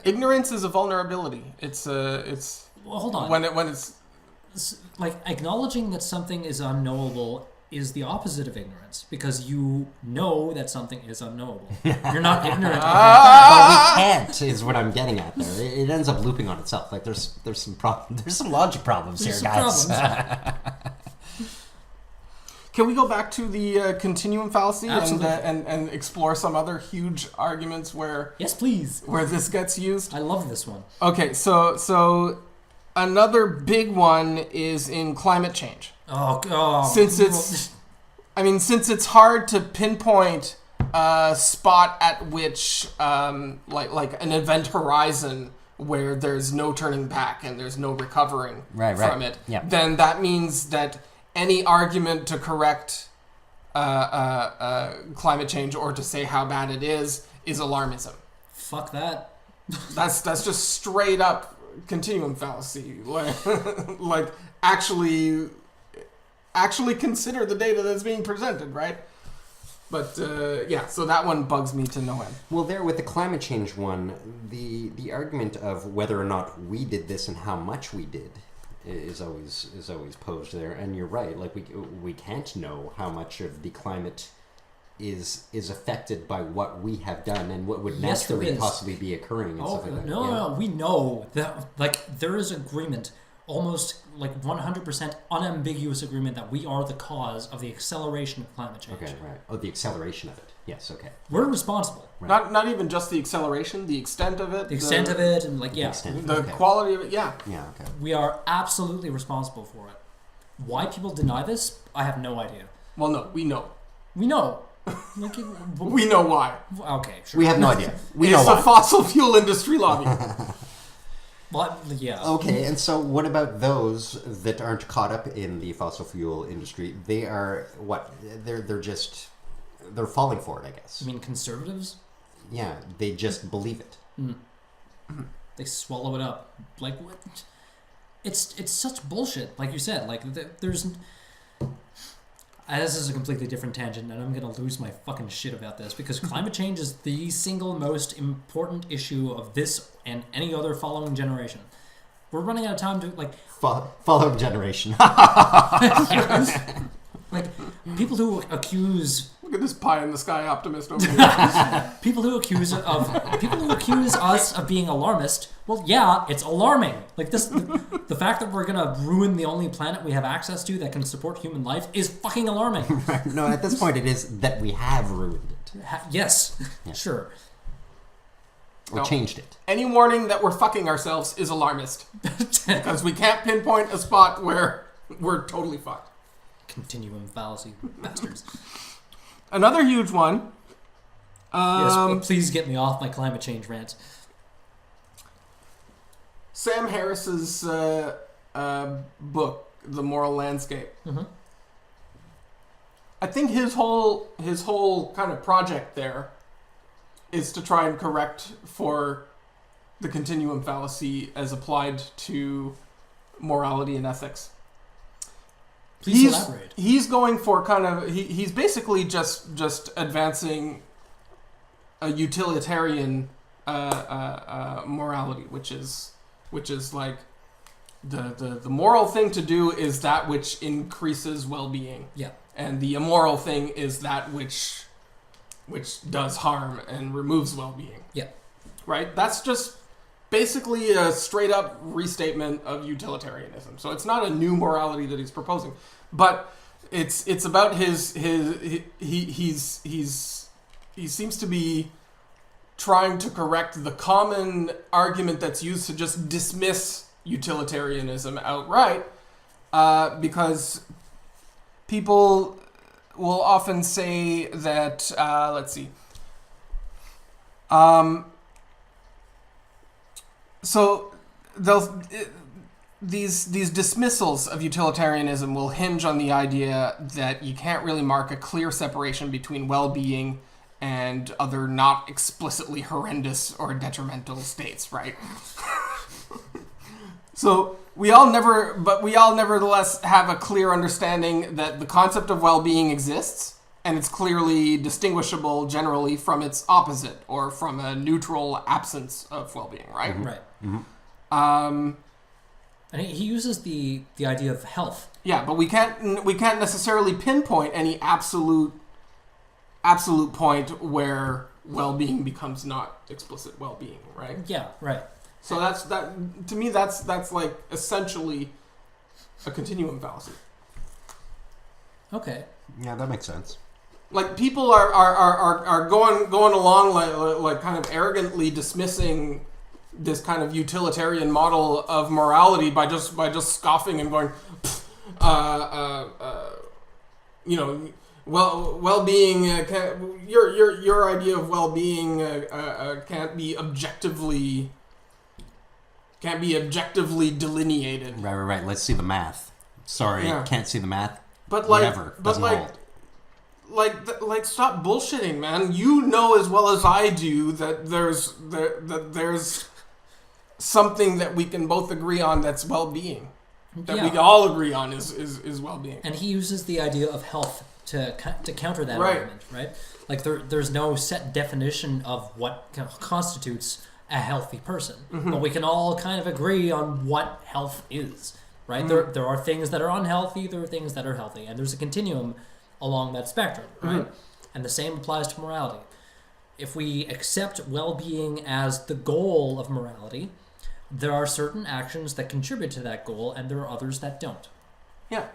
Ignorance is a vulnerability. It's well, hold on. When it's like acknowledging that something is unknowable is the opposite of ignorance, because you know that something is unknowable. You're not ignorant of But we can't is what I'm getting at there. It ends up looping on itself. Like there's some logic problems here, guys. Can we go back to the continuum fallacy and explore some other huge arguments where yes, please, where this gets used? I love this one. Okay, so another big one is in climate change. Since it's hard to pinpoint a spot at which like an event horizon where there's no turning back and there's no recovering from it, then that means that any argument to correct climate change or to say how bad it is alarmism. Fuck that. That's just straight up continuum fallacy. Like actually consider the data that's being presented, right? But so that one bugs me to no end. Well, there with the climate change one, the argument of whether or not we did this and how much we did is always posed there. And you're right, like we can't know how much of the climate is affected by what we have done and what would naturally possibly be occurring and stuff like that. No, we know that, like, there is agreement, almost like 100% unambiguous agreement, that we are the cause of the acceleration of climate change. Okay, right. Oh, the acceleration of it. Yes, okay. We're responsible. Right. Not even just the acceleration, the extent of it. The extent of it, and the quality of it, yeah. Yeah, okay. We are absolutely responsible for it. Why people deny this, I have no idea. Well, no, we know. We know. Like, we know why. Okay, sure. We have no idea. We know why. It's the fossil fuel industry lobby. Well, yeah. Okay, and so what about those that aren't caught up in the fossil fuel industry? They are what? They're falling for it, I guess. You mean conservatives? Yeah, they just believe it. They swallow it up. Like, what? It's such bullshit. Like you said, like there's. This is a completely different tangent, and I'm going to lose my fucking shit about this, because climate change is the single most important issue of this and any other following generation. We're running out of time to, like... Following generation. Like, people who accuse Look at this pie in the sky optimist over here. People who accuse us of being alarmist. Well, yeah, it's alarming. Like this, the fact that we're gonna ruin the only planet we have access to that can support human life is fucking alarming. No, at this point, it is that we have ruined it Yes, Yeah. sure. or changed it. Any warning that we're fucking ourselves is alarmist. Because we can't pinpoint a spot where we're totally fucked. Continuum fallacy, bastards. Another huge one. Yes, but please get me off my climate change rant. Sam Harris's book, The Moral Landscape. Mm-hmm. I think his whole kind of project there is to try and correct for the continuum fallacy as applied to morality and ethics. Please elaborate. He's going for kind of he's basically just advancing a utilitarian morality, which is like the moral thing to do is that which increases well-being. Yeah. And the immoral thing is that which does harm and removes well-being. Yeah. Right? That's just basically a straight-up restatement of utilitarianism. So it's not a new morality that he's proposing, but it's about he seems to be trying to correct the common argument that's used to just dismiss utilitarianism outright, because people will often say that, so these dismissals of utilitarianism will hinge on the idea that you can't really mark a clear separation between well-being and other not explicitly horrendous or detrimental states, right? So we all nevertheless have a clear understanding that the concept of well-being exists, and it's clearly distinguishable generally from its opposite or from a neutral absence of well-being, right? Mm-hmm. Right. Mm-hmm. And he uses the idea of health. Yeah, but we can't necessarily pinpoint any absolute point where well-being becomes not explicit well-being, right? Yeah, right. So that's to me that's like essentially a continuum fallacy. Okay. Yeah, that makes sense. Like people are going along like kind of arrogantly dismissing this kind of utilitarian model of morality by just scoffing and going, well-being your idea of well-being can't be objectively delineated. Right. Let's see the math. Sorry, Yeah. can't see the math. But Whatever. Doesn't hold. Like stop bullshitting, man. You know as well as I do that there's something that we can both agree on that's well-being. That we all agree on is well-being. And he uses the idea of health to counter that Right. argument, right? Like there's no set definition of what constitutes a healthy person, Mm-hmm. but we can all kind of agree on what health is, right? Mm-hmm. There are things that are unhealthy, there are things that are healthy, and there's a continuum along that spectrum, right? Mm-hmm. And the same applies to morality. If we accept well-being as the goal of morality, there are certain actions that contribute to that goal, and there are others that don't. Yeah.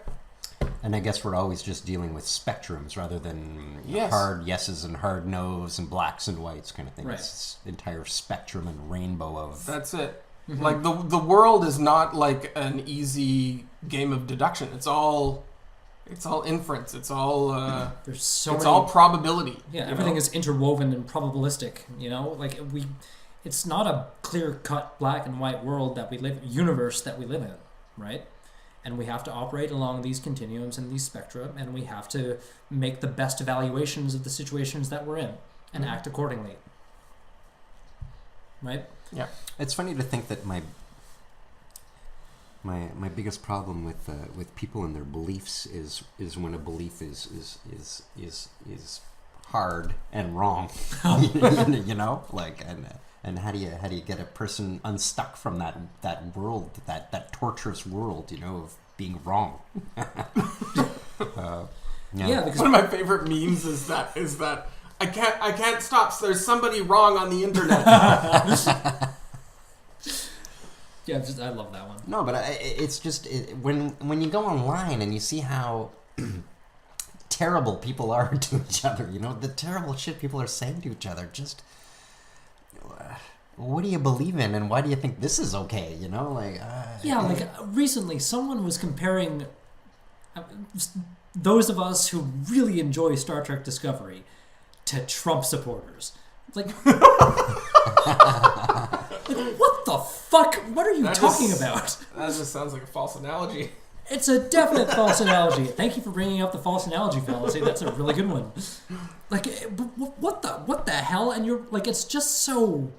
And I guess we're always just dealing with spectrums rather than Yes. hard yeses and hard no's and blacks and whites kind of thing. Right. It's entire spectrum and rainbow of... That's it. Mm-hmm. Like the world is not like an easy game of deduction. It's all inference. It's all There's so it's many... all probability. Yeah, you everything know? is interwoven and probabilistic, you know? Like, it's not a clear-cut black and white universe that we live in, right? And we have to operate along these continuums and these spectra, and we have to make the best evaluations of the situations that we're in and act accordingly. Right? Yeah. It's funny to think that my biggest problem with people and their beliefs is when a belief is hard and wrong. You know, like and how do you get a person unstuck from that world, that torturous world, you know, of being wrong. Yeah, because one of my favorite memes is that I can't stop. There's somebody wrong on the internet. yeah, I love that one. No, but it's just when you go online and you see how terrible people are to each other, the terrible shit people are saying to each other. Just what do you believe in, and why do you think this is okay? Recently someone was comparing those of us who really enjoy Star Trek Discovery to Trump supporters. Like, what the fuck? What are you talking about? That just sounds like a false analogy. It's a definite false analogy. Thank you for bringing up the false analogy fallacy. That's a really good one. Like, what the hell? And you're like, it's just so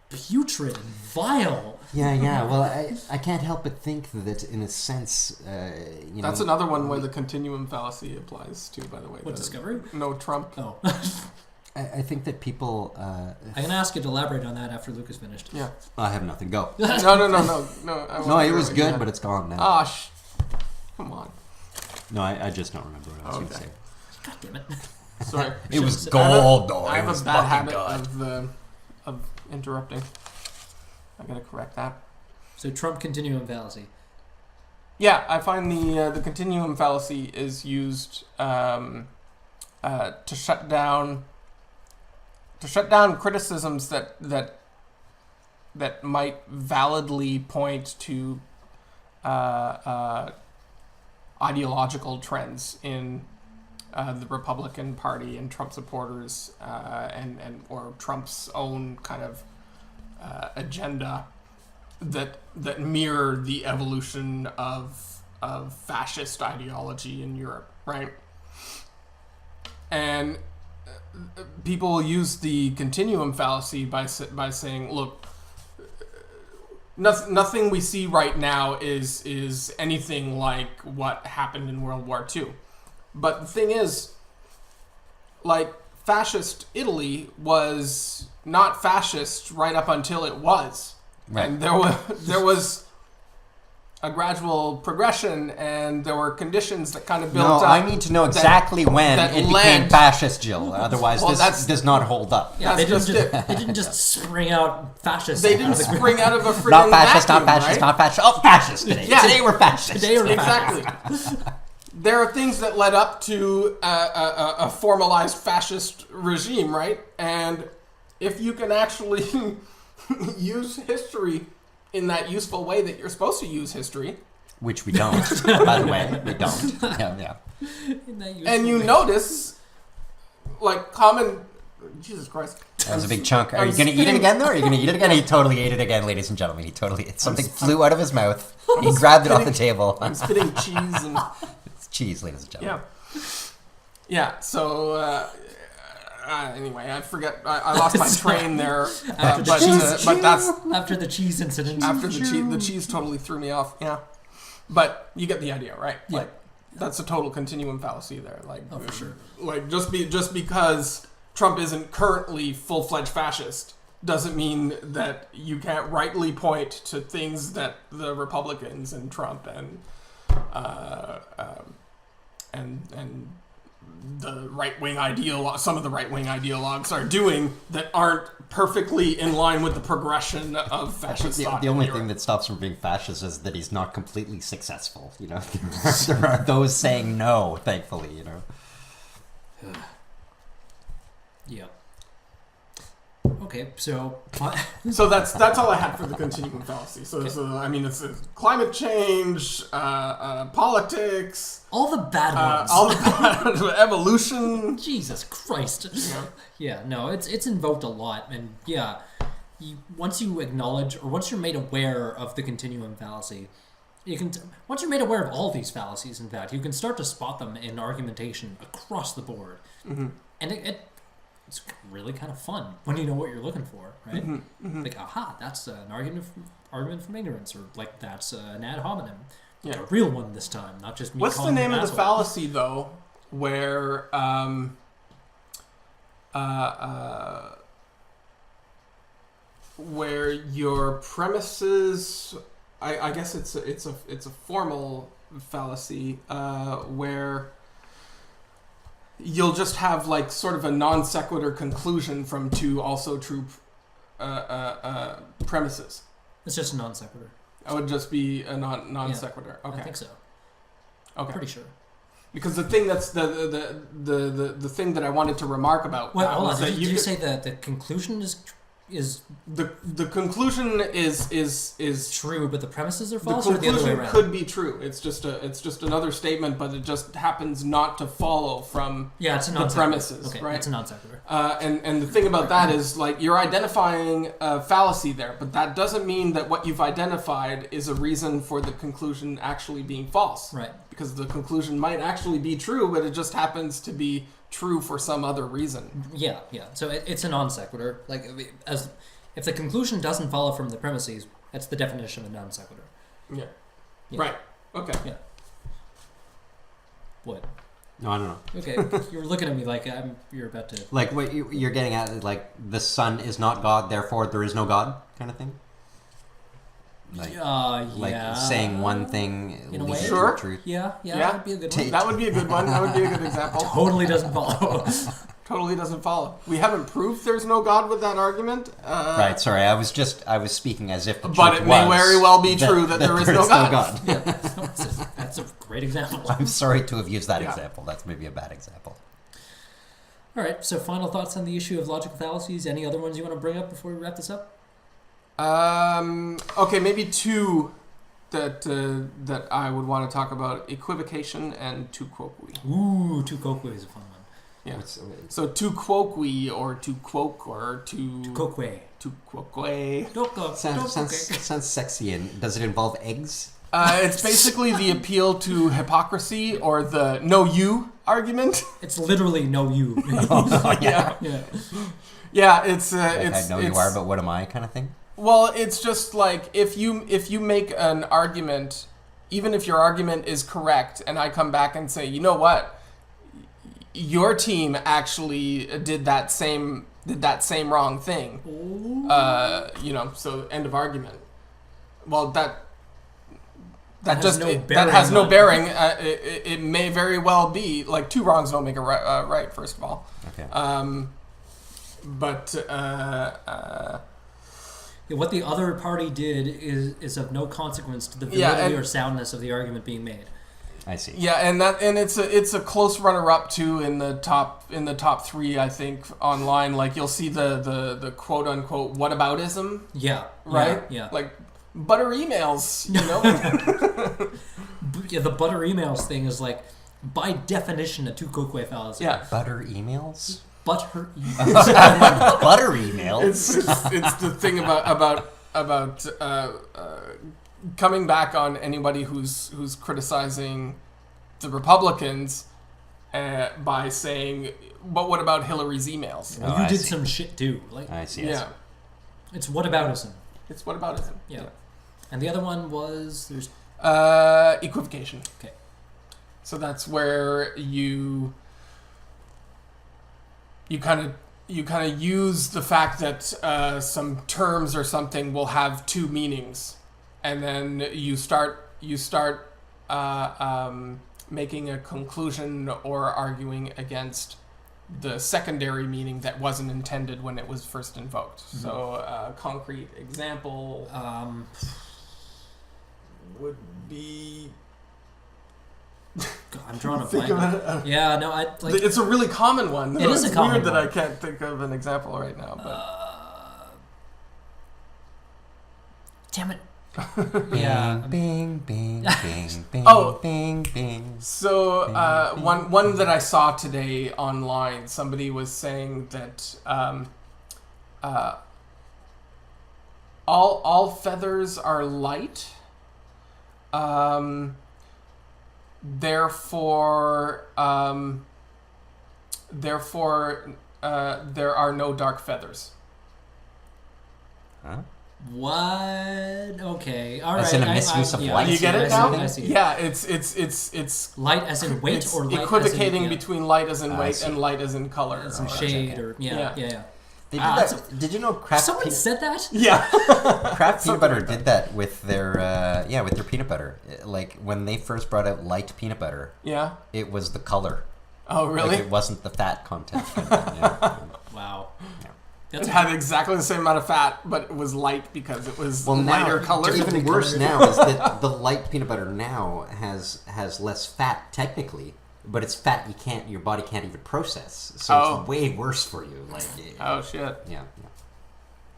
putrid and vile. Yeah. Well, I can't help but think that in a sense, That's another one where the continuum fallacy applies to, by the way. What, Discovery? No, Trump. Oh. I think that people... I'm going to ask you to elaborate on that after Luke is finished. Yeah. I have nothing. Go. No. No, it was good, but it's gone now. Ah, come on. No, I just don't remember what I was going to say. God damn it. Sorry. It was gold, though. I have a bad habit of interrupting. I gotta correct that. So Trump continuum fallacy. Yeah, I find the continuum fallacy is used to shut down criticisms that might validly point to ideological trends in the Republican Party and Trump supporters or Trump's own kind of agenda that mirror the evolution of fascist ideology in Europe, right? And people use the continuum fallacy by saying, look, nothing we see right now is anything like what happened in World War II. But the thing is, like, fascist Italy was not fascist right up until it was. Right. And there was a gradual progression, and there were conditions that kind of built up. No, I need to know exactly when it became fascist, Jill. Otherwise, this does not hold up. Yeah, they didn't just spring out fascists. They didn't spring out of a freaking vacuum, not fascist. Oh, fascist today. Yeah. Today we're fascist. Exactly. There are things that led up to a formalized fascist regime, right? And if you can actually use history in that useful way that you're supposed to use history, which we don't, by the way, we don't. Yeah. And you notice, like, common. Jesus Christ. That was a big chunk. Are you going to eat it again, though? Are you going to eat it again? He totally ate it again, ladies and gentlemen. Something flew out of his mouth. He grabbed it off the table. I'm spitting cheese and. It's cheese, ladies and gentlemen. Yeah. So. Anyway, I forget. I lost my train there. But that's after the cheese incident. After the cheese totally threw me off. Yeah, but you get the idea, right? Yeah. Like, that's a total continuum fallacy there. Like, for sure. Like, just because Trump isn't currently full-fledged fascist doesn't mean that you can't rightly point to things that the Republicans and Trump and the right-wing some of the right-wing ideologues are doing that aren't perfectly in line with the progression of fascist thought. The only thing that stops him from being fascist is that he's not completely successful. There are those saying no, thankfully. Yeah. Okay, so that's all I had for the continuum fallacy. So I mean, it's climate change, politics, all the bad ones, all the bad evolution. Jesus Christ. Yeah, no, it's invoked a lot, and yeah, once you acknowledge or once you're made aware of the continuum fallacy, once you're made aware of all these fallacies, in fact, you can start to spot them in argumentation across the board, and it's really kind of fun when you know what you're looking for, right? Like, aha, that's an argument from ignorance, or like that's an ad hominem. Yeah, a real one this time, not just me. What's the name of the fallacy though, where where your premises? I guess it's a formal fallacy where you'll just have like sort of a non sequitur conclusion from two also true premises. It's just a non sequitur. It would just be a non sequitur. Okay. I think so. Okay. Pretty sure. Because the thing that's the thing that I wanted to remark about Well, hold was on. that Did you say that the conclusion is the conclusion is true, but the premises are the false, or the other way conclusion around? could be true. It's just another statement, but it just happens not to follow from it's a the non-sequitur. premises, Okay, right? it's a non sequitur. And the thing about that is, like, you're identifying a fallacy there, but that doesn't mean that what you've identified is a reason for the conclusion actually being false. Right. Because the conclusion might actually be true, but it just happens to be true for some other reason. Yeah. So it's a non sequitur. Like, as if the conclusion doesn't follow from the premises, that's the definition of non sequitur. Yeah. Yeah. Right. Okay. Yeah. What? No, I don't know. Okay, you're looking at me like you're about to. Like what you're getting at, like the sun is not God, therefore there is no God, kind of thing. Like, yeah. saying one thing In a leads way. to Sure. the truth. Yeah, that would be a good one. That would be a good one. That would be a good example. Totally doesn't follow. Totally doesn't follow. We haven't proved there's no God with that argument. Right. Sorry, I was speaking as if the truth But it may was very well be true that there is no God. Yeah, that's a great example. I'm sorry to have used that Yeah. example. That's maybe a bad example. All right, so final thoughts on the issue of logical fallacies. Any other ones you want to bring up before we wrap this up? Okay, maybe two that I would want to talk about: equivocation and tu quoque. Ooh, tu quoque is a fun one. Yeah. So tu quoque or tu quoque or tu Quoque. tu quoque. Sounds sexy. And does it involve eggs? It's basically the appeal to hypocrisy or the no you argument. It's literally no you. Yeah. Yeah, it's I know you are, but what am I? Kind of thing. Well, it's just like if you make an argument, even if your argument is correct, and I come back and say, you know what, your team actually did that same wrong thing. So end of argument. Well, that has no bearing. It may very well be like two wrongs don't make a right. First of all. Okay. What the other party did is of no consequence to the validity or soundness of the argument being made. I see. Yeah, and it's a close runner-up too in the top three, I think, online. Like you'll see the quote unquote whataboutism. Yeah. Right. Yeah. Like butter emails. You know. Yeah, the butter emails thing is like by definition a tu quoque fallacy. Yeah. Butter emails. Butter emails. Butter emails. It's the thing about coming back on anybody who's criticizing the Republicans by saying, but what about Hillary's emails? Well, you did some shit too. Like, I see. Yeah. It's whataboutism. It's whataboutism. Yeah. And the other one was there's equivocation. Okay. So that's where you kind of use the fact that some terms or something will have two meanings, and then you start making a conclusion or arguing against the secondary meaning that wasn't intended when it was first invoked. Mm-hmm. So concrete example would be. God, I'm drawing a blank. Yeah, no, I like. It's a really common one. It is a common weird one. that I can't think of an example right now. But Damn it. Yeah. Bing, bing, bing, bing, Oh. bing, bing. So one that I saw today online, somebody was saying that all feathers are light. Therefore, there are no dark feathers. Huh? What? Okay. All right. As in a misuse of light? Do you get it I now? see. Yeah, it's Light as in weight it's or light equivocating as in, between light as in I weight see. and light as in color. as in or- shade or yeah. They did Ah, that. Did you know Kraft Someone said that? Yeah. Kraft peanut butter like did that with their peanut butter. Like when they first brought out light peanut butter, Yeah. it was the color. Oh, really? Like it wasn't the fat content. Yeah. Wow. Yeah. It had exactly the same amount of fat, but it was light because it was lighter colored. Even worse now is that the light peanut butter now has less fat technically, but it's fat your body can't even process. So it's way worse for you. Like oh shit. Yeah.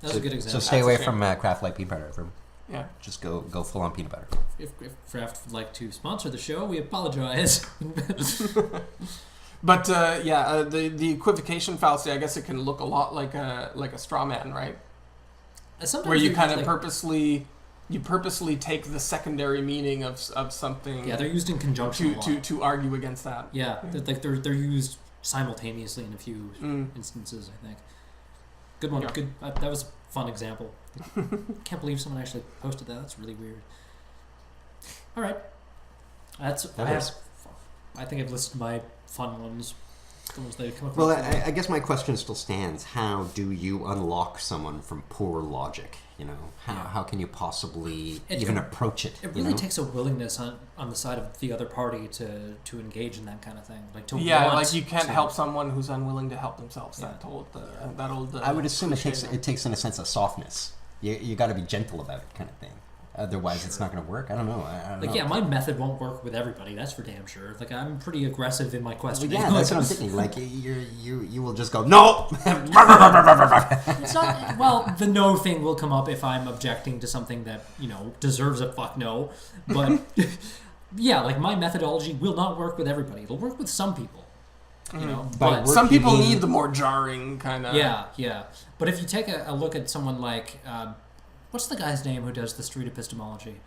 That's a good example. So stay away from Kraft Light peanut butter. Yeah. Just go full on peanut butter. If Kraft would like to sponsor the show, we apologize. But the equivocation fallacy, I guess it can look a lot like a straw man, right? Sometimes where you kind of purposely take the secondary meaning of something. Yeah, they're used in conjunction to argue against that. Yeah, they're used simultaneously in a few instances, I think. Good one. Yeah. Good. That was a fun example. Can't believe someone actually posted that. That's really weird. All right. I think I've listed my fun ones. The ones that come across. Well, I guess my question still stands. How do you unlock someone from poor logic? How can you possibly even approach it? It really takes a willingness on the side of the other party to engage in that kind of thing. Like like you can't help someone who's unwilling to help themselves. Yeah. That old. I would assume it takes in a sense of softness. You got to be gentle about it, kind of thing. Otherwise, it's not going to work. I don't know. My method won't work with everybody. That's for damn sure. Like, I'm pretty aggressive in my questioning. Yeah, that's what I'm thinking. Like, you will just go, no! It's not... Well, the no thing will come up if I'm objecting to something that, deserves a fuck no. But, yeah, like, my methodology will not work with everybody. It'll work with some people. But some people need the more jarring kind of... Yeah. But if you take a look at someone like... what's the guy's name who does the street epistemology?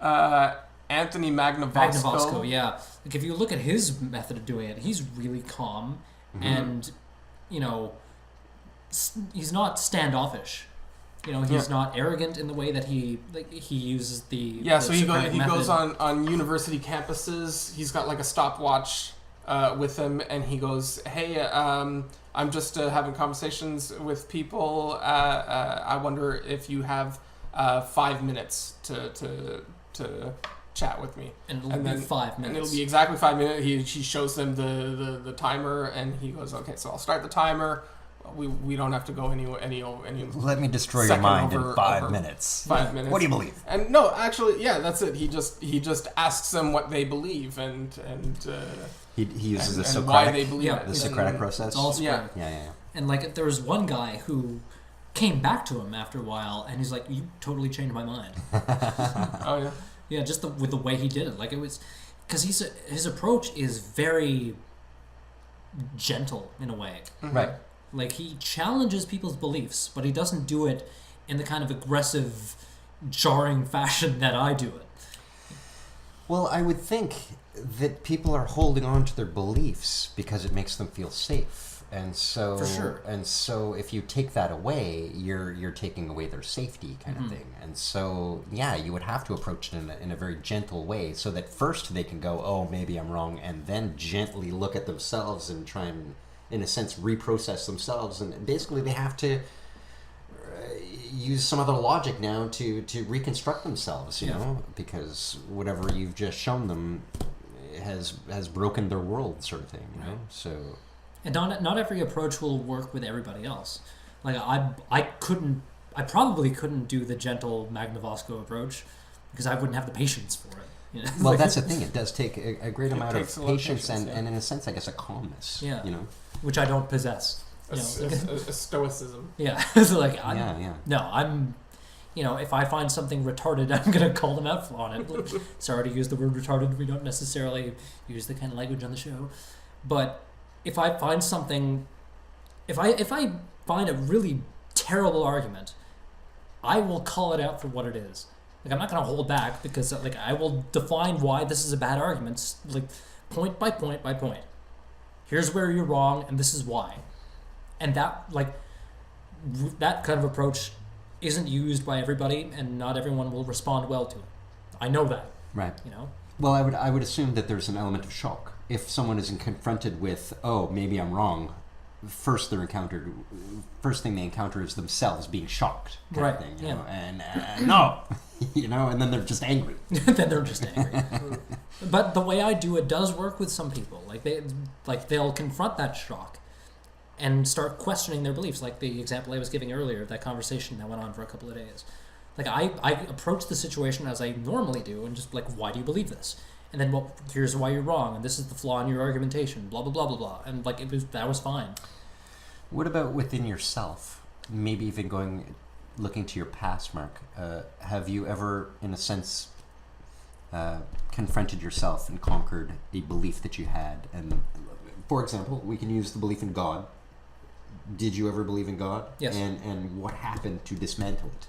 Anthony Magnavosco. Yeah. Like if you look at his method of doing it, he's really calm, and he's not standoffish. He's not arrogant in the way that he uses the. Yeah, so he goes method. on university campuses. He's got like a stopwatch with him, and he goes, "Hey, I'm just having conversations with people. I wonder if you have 5 minutes to chat with me." And it'll be 5 minutes. And it'll be exactly 5 minutes. He shows them the timer, and he goes, "Okay, so I'll start the timer. We don't have to go any. Let me destroy your mind in 5 minutes. 5 minutes. What do you believe?" And no, actually, yeah, that's it. He just asks them what they believe and he uses the Socratic, why they believe the Socratic process. It's all Socratic. Yeah. And like there was one guy who came back to him after a while, and he's like, "You totally changed my mind." Oh yeah. Yeah, just with the way he did it, like it was, because his approach is very gentle in a way, right? Like he challenges people's beliefs, but he doesn't do it in the kind of aggressive, jarring fashion that I do it. Well, I would think that people are holding on to their beliefs because it makes them feel safe, and so for sure. And so if you take that away, you're taking away their safety, kind of thing. And so you would have to approach it in a very gentle way, so that first they can go, "Oh, maybe I'm wrong," and then gently look at themselves and try and, in a sense, reprocess themselves. And basically, they have to use some other logic now to reconstruct themselves, you know, because whatever you've just shown them has broken their world, sort of thing, you know. So, and not every approach will work with everybody else. Like I probably couldn't do the gentle Magnavosco approach because I wouldn't have the patience for it. You know? Well, that's the thing. It does take a great amount of patience and in a sense, I guess, a calmness. Yeah. You know, which I don't possess. A stoicism. Yeah. So like, no, I'm, if I find something retarded, I'm gonna call them out on it. Sorry to use the word retarded. We don't necessarily use the kind of language on the show, but if I find something, if I find a really terrible argument, I will call it out for what it is. Like I'm not gonna hold back because like I will define why this is a bad argument, like point by point by point. Here's where you're wrong, and this is why. And that kind of approach isn't used by everybody, and not everyone will respond well to it. I know that. Right. You know. Well, I would assume that there's an element of shock if someone is confronted with, "Oh, maybe I'm wrong." First thing they encounter is themselves being shocked, kind right? of thing, you know? And no, you know, and then they're just angry. Then they're just angry. But the way I do it does work with some people. They'll confront that shock and start questioning their beliefs. Like the example I was giving earlier, that conversation that went on for a couple of days. Like I approach the situation as I normally do, and just like, why do you believe this? And then, well, here's why you're wrong, and this is the flaw in your argumentation. Blah blah blah blah blah. And like that was fine. What about within yourself? Maybe even looking to your past, Mark. Have you ever, in a sense, confronted yourself and conquered a belief that you had? And for example, we can use the belief in God. Did you ever believe in God? Yes. And what happened to dismantle it?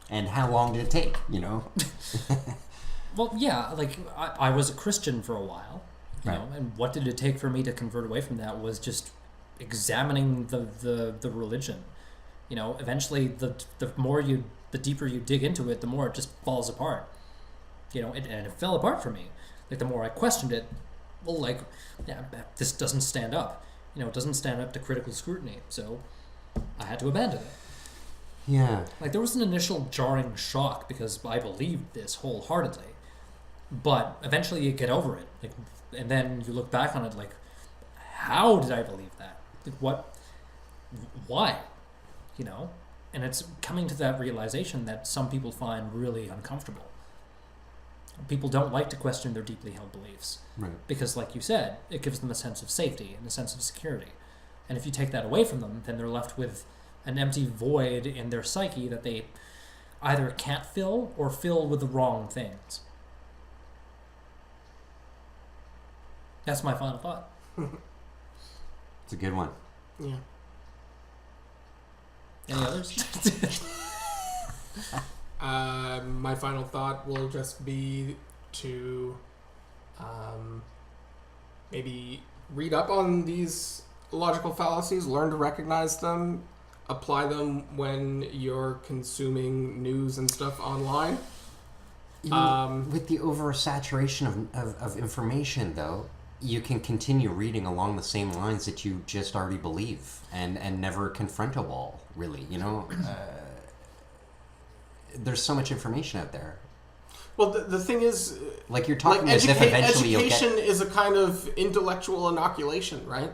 And how long did it take? You know. Well, yeah. Like I was a Christian for a while, you know, and what did it take for me to convert away from that was just examining the religion. You know, eventually the deeper you dig into it, the more it just falls apart. You know, and it fell apart for me. Like the more I questioned it, well, like, yeah, this doesn't stand up. You know, it doesn't stand up to critical scrutiny. So I had to abandon it. Yeah. Like there was an initial jarring shock because I believed this wholeheartedly, but eventually you get over it. Like, and then you look back on it like, how did I believe that? Like what? Why? You know, and it's coming to that realization that some people find really uncomfortable. People don't like to question their deeply held beliefs. Right. Because, like you said, it gives them a sense of safety and a sense of security. And if you take that away from them, then they're left with an empty void in their psyche that they either can't fill or fill with the wrong things. That's my final thought. It's a good one. Yeah. Any others? My final thought will just be to maybe read up on these logical fallacies, learn to recognize them, apply them when you're consuming news and stuff online. With the oversaturation of information, though, you can continue reading along the same lines that you just already believe and never confront a wall, really, you know? There's so much information out there. Well, the thing is... Like, you're talking as if eventually you'll get... Education is a kind of intellectual inoculation, right?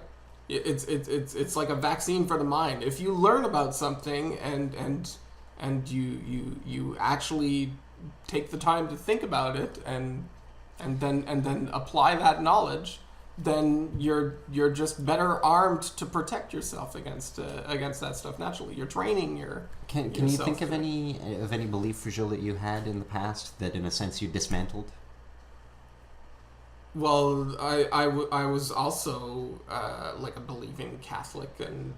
It's like a vaccine for the mind. If you learn about something and you actually take the time to think about it and then apply that knowledge, then you're just better armed to protect yourself against that stuff naturally. You're training your Can you think of any belief, Virgil, that you had in the past that in a sense you dismantled? Well, I was also like a believing Catholic, and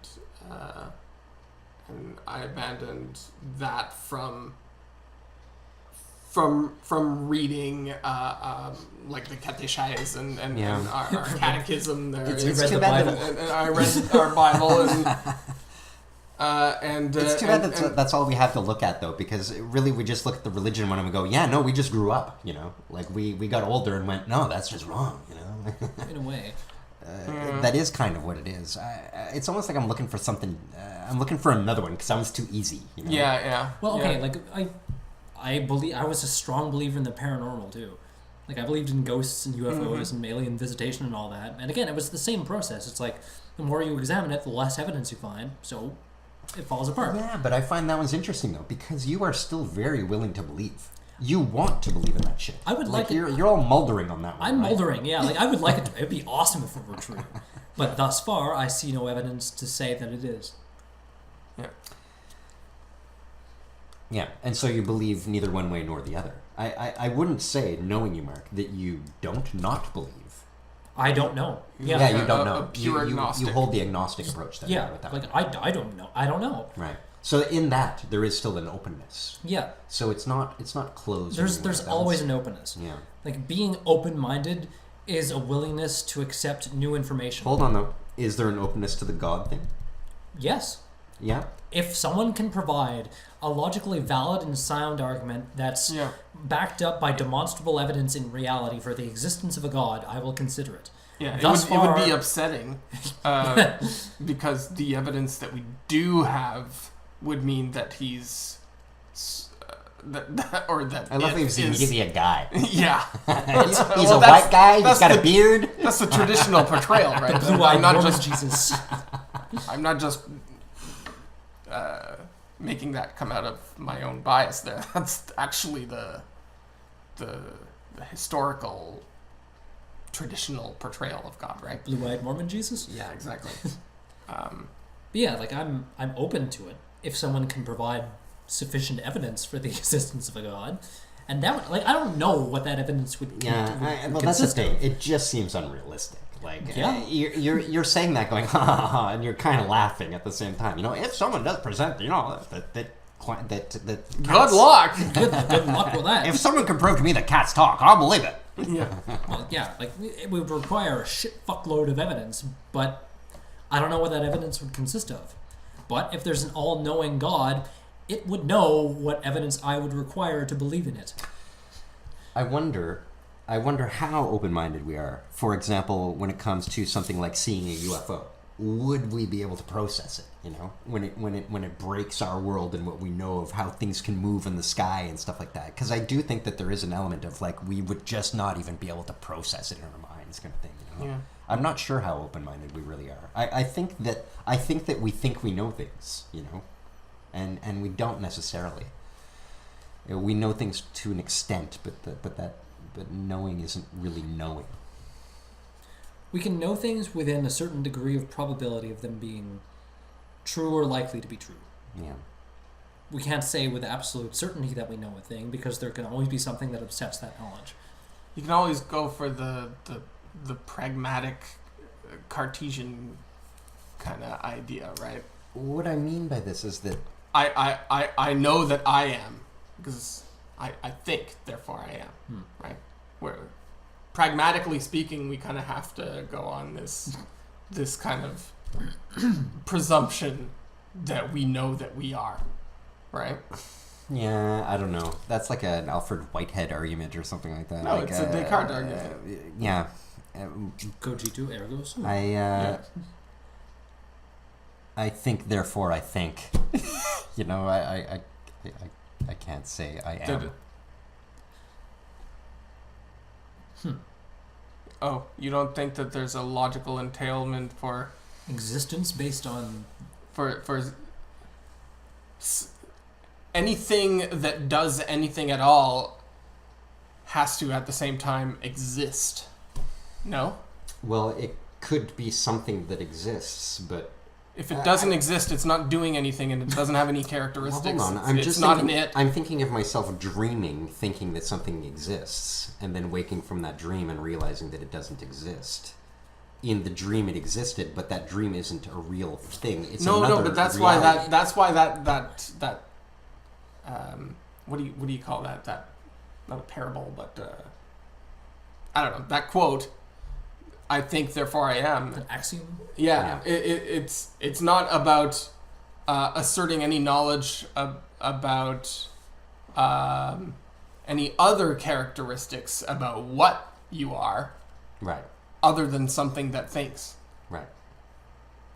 I abandoned that from reading like the catechise and our catechism there. It's too bad and I read our Bible and it's too bad that's all we have to look at, though, because really we just look at the religion one and we go, yeah, no, we just grew up, you know, like we got older and went, no, that's just wrong, you know. In a way. That is kind of what it is. It's almost like I'm looking for something. I'm looking for another one because that was too easy. You know? Yeah. Well, okay, like I was a strong believer in the paranormal too. Like I believed in ghosts and UFOs and alien visitation and all that. And again, it was the same process. It's like the more you examine it, the less evidence you find. So it falls apart. Yeah, but I find that one's interesting though because you are still very willing to believe. You want to believe in that shit. I would like it. You're all moldering on that one. I'm right? moldering, yeah. Like I would like it to. It'd be awesome if it were true. But thus far, I see no evidence to say that it is. Yeah. Yeah, and so you believe neither one way nor the other. I wouldn't say, knowing you, Mark, that you don't not believe. I don't know. Yeah, you don't know. A pure agnostic. You hold the agnostic approach then. Yeah, with that like one. I don't know. I don't know. Right. So in that, there is still an openness. Yeah. So it's not closed. There's always an openness. Yeah. Like being open-minded is a willingness to accept new information. Hold on though. Is there an openness to the God thing? Yes. Yeah. If someone can provide a logically valid and sound argument that's backed up by demonstrable evidence in reality for the existence of a God, I will consider it. Yeah, it would be upsetting because the evidence that we do have would mean that he's or that I love it that he's is- immediately a guy. Yeah. He's Well, a that's- white guy. He's that's got a the- beard. That's the traditional portrayal, right? Blue-eyed I'm not Mormon just Jesus. I'm not just making that come out of my own bias there. That's actually the historical traditional portrayal of God, right? Blue-eyed Mormon Jesus. Yeah, exactly. But yeah, like I'm open to it if someone can provide sufficient evidence for the existence of a God, and that would, like I don't know what that evidence would. Well, that's the thing. It just seems unrealistic. Like, you're saying that going, ha ha ha, and you're kind of laughing at the same time. You know, if someone does present, you know, that Good luck. Good luck with that. if someone can prove to me that cats talk, I'll believe it. Yeah. Well, yeah, like it would require a shit fuckload of evidence, but I don't know what that evidence would consist of. But if there's an all-knowing God, it would know what evidence I would require to believe in it. I wonder how open-minded we are. For example, when it comes to something like seeing a UFO, would we be able to process it? You know, when it breaks our world and what we know of how things can move in the sky and stuff like that. Because I do think that there is an element of like we would just not even be able to process it in our minds, kind of thing. You know? Yeah. I'm not sure how open-minded we really are. I think that we think we know things, you know, and we don't necessarily. You know, we know things to an extent, but knowing isn't really knowing. We can know things within a certain degree of probability of them being true or likely to be true. Yeah. We can't say with absolute certainty that we know a thing because there can always be something that upsets that knowledge. You can always go for the pragmatic Cartesian kind of idea, right? What I mean by this is that I know that I am because I think, therefore I am, right? Where pragmatically speaking, we kind of have to go on this kind of presumption that we know that we are, right? yeah, I don't know. That's like an Alfred Whitehead argument or something like that. No, like, it's a Descartes argument. Yeah. Cogito ergo sum. I think, therefore I think. You know, I can't say I am. Oh, you don't think that there's a logical entailment for Existence based on anything that does anything at all has to at the same time exist? No? Well, it could be something that exists, but If it doesn't exist, it's not doing anything and it doesn't have any characteristics. well, hold on. It's not an it. I'm thinking of myself dreaming, thinking that something exists, and then waking from that dream and realizing that it doesn't exist. In the dream, it existed, but that dream isn't a real thing. It's another but that's reality. why that what do you call that? That, not a parable, but I don't know, that quote. I think, therefore I am. an axiom. Yeah, it's not about asserting any knowledge about any other characteristics about what you are, Right. other than something that thinks. Right.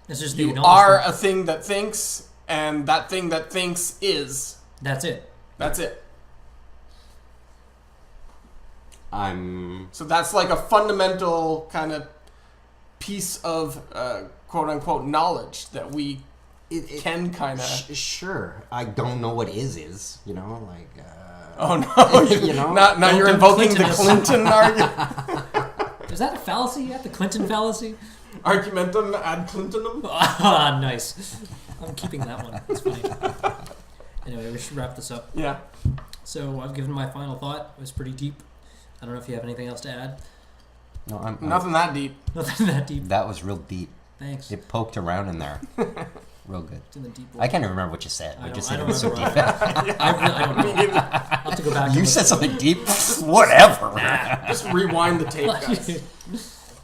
It's just the You are acknowledgement. a thing that thinks, and that thing that thinks is. That's it. That's it. I'm So that's like a fundamental kind of piece of quote unquote knowledge that we can kind of. Sure. I don't know what is. You know, like. Oh no! You know. Now you're Don't invoking the Clinton Clinton argument. Is that a fallacy yet? The Clinton fallacy? Argumentum ad Clintonum. Ah, nice. I'm keeping that one. That's funny. Anyway, we should wrap this up. Yeah. So I've given my final thought. It was pretty deep. I don't know if you have anything else to add. No, I'm Nothing that deep. Nothing that deep. That was real deep. Thanks. It poked around in there. Real good. It's in the deep. I can't even remember what you said. I You just don't- said I it was so don't deep. I don't know. I'll have to go back. You and said listen. something deep? Whatever. Just rewind the tape, guys.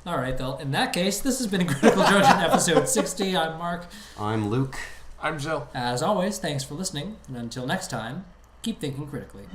All right, though. In that case, this has been a Critical Junction episode 60. I'm Mark. I'm Luke. I'm Jill. As always, thanks for listening. And until next time, keep thinking critically.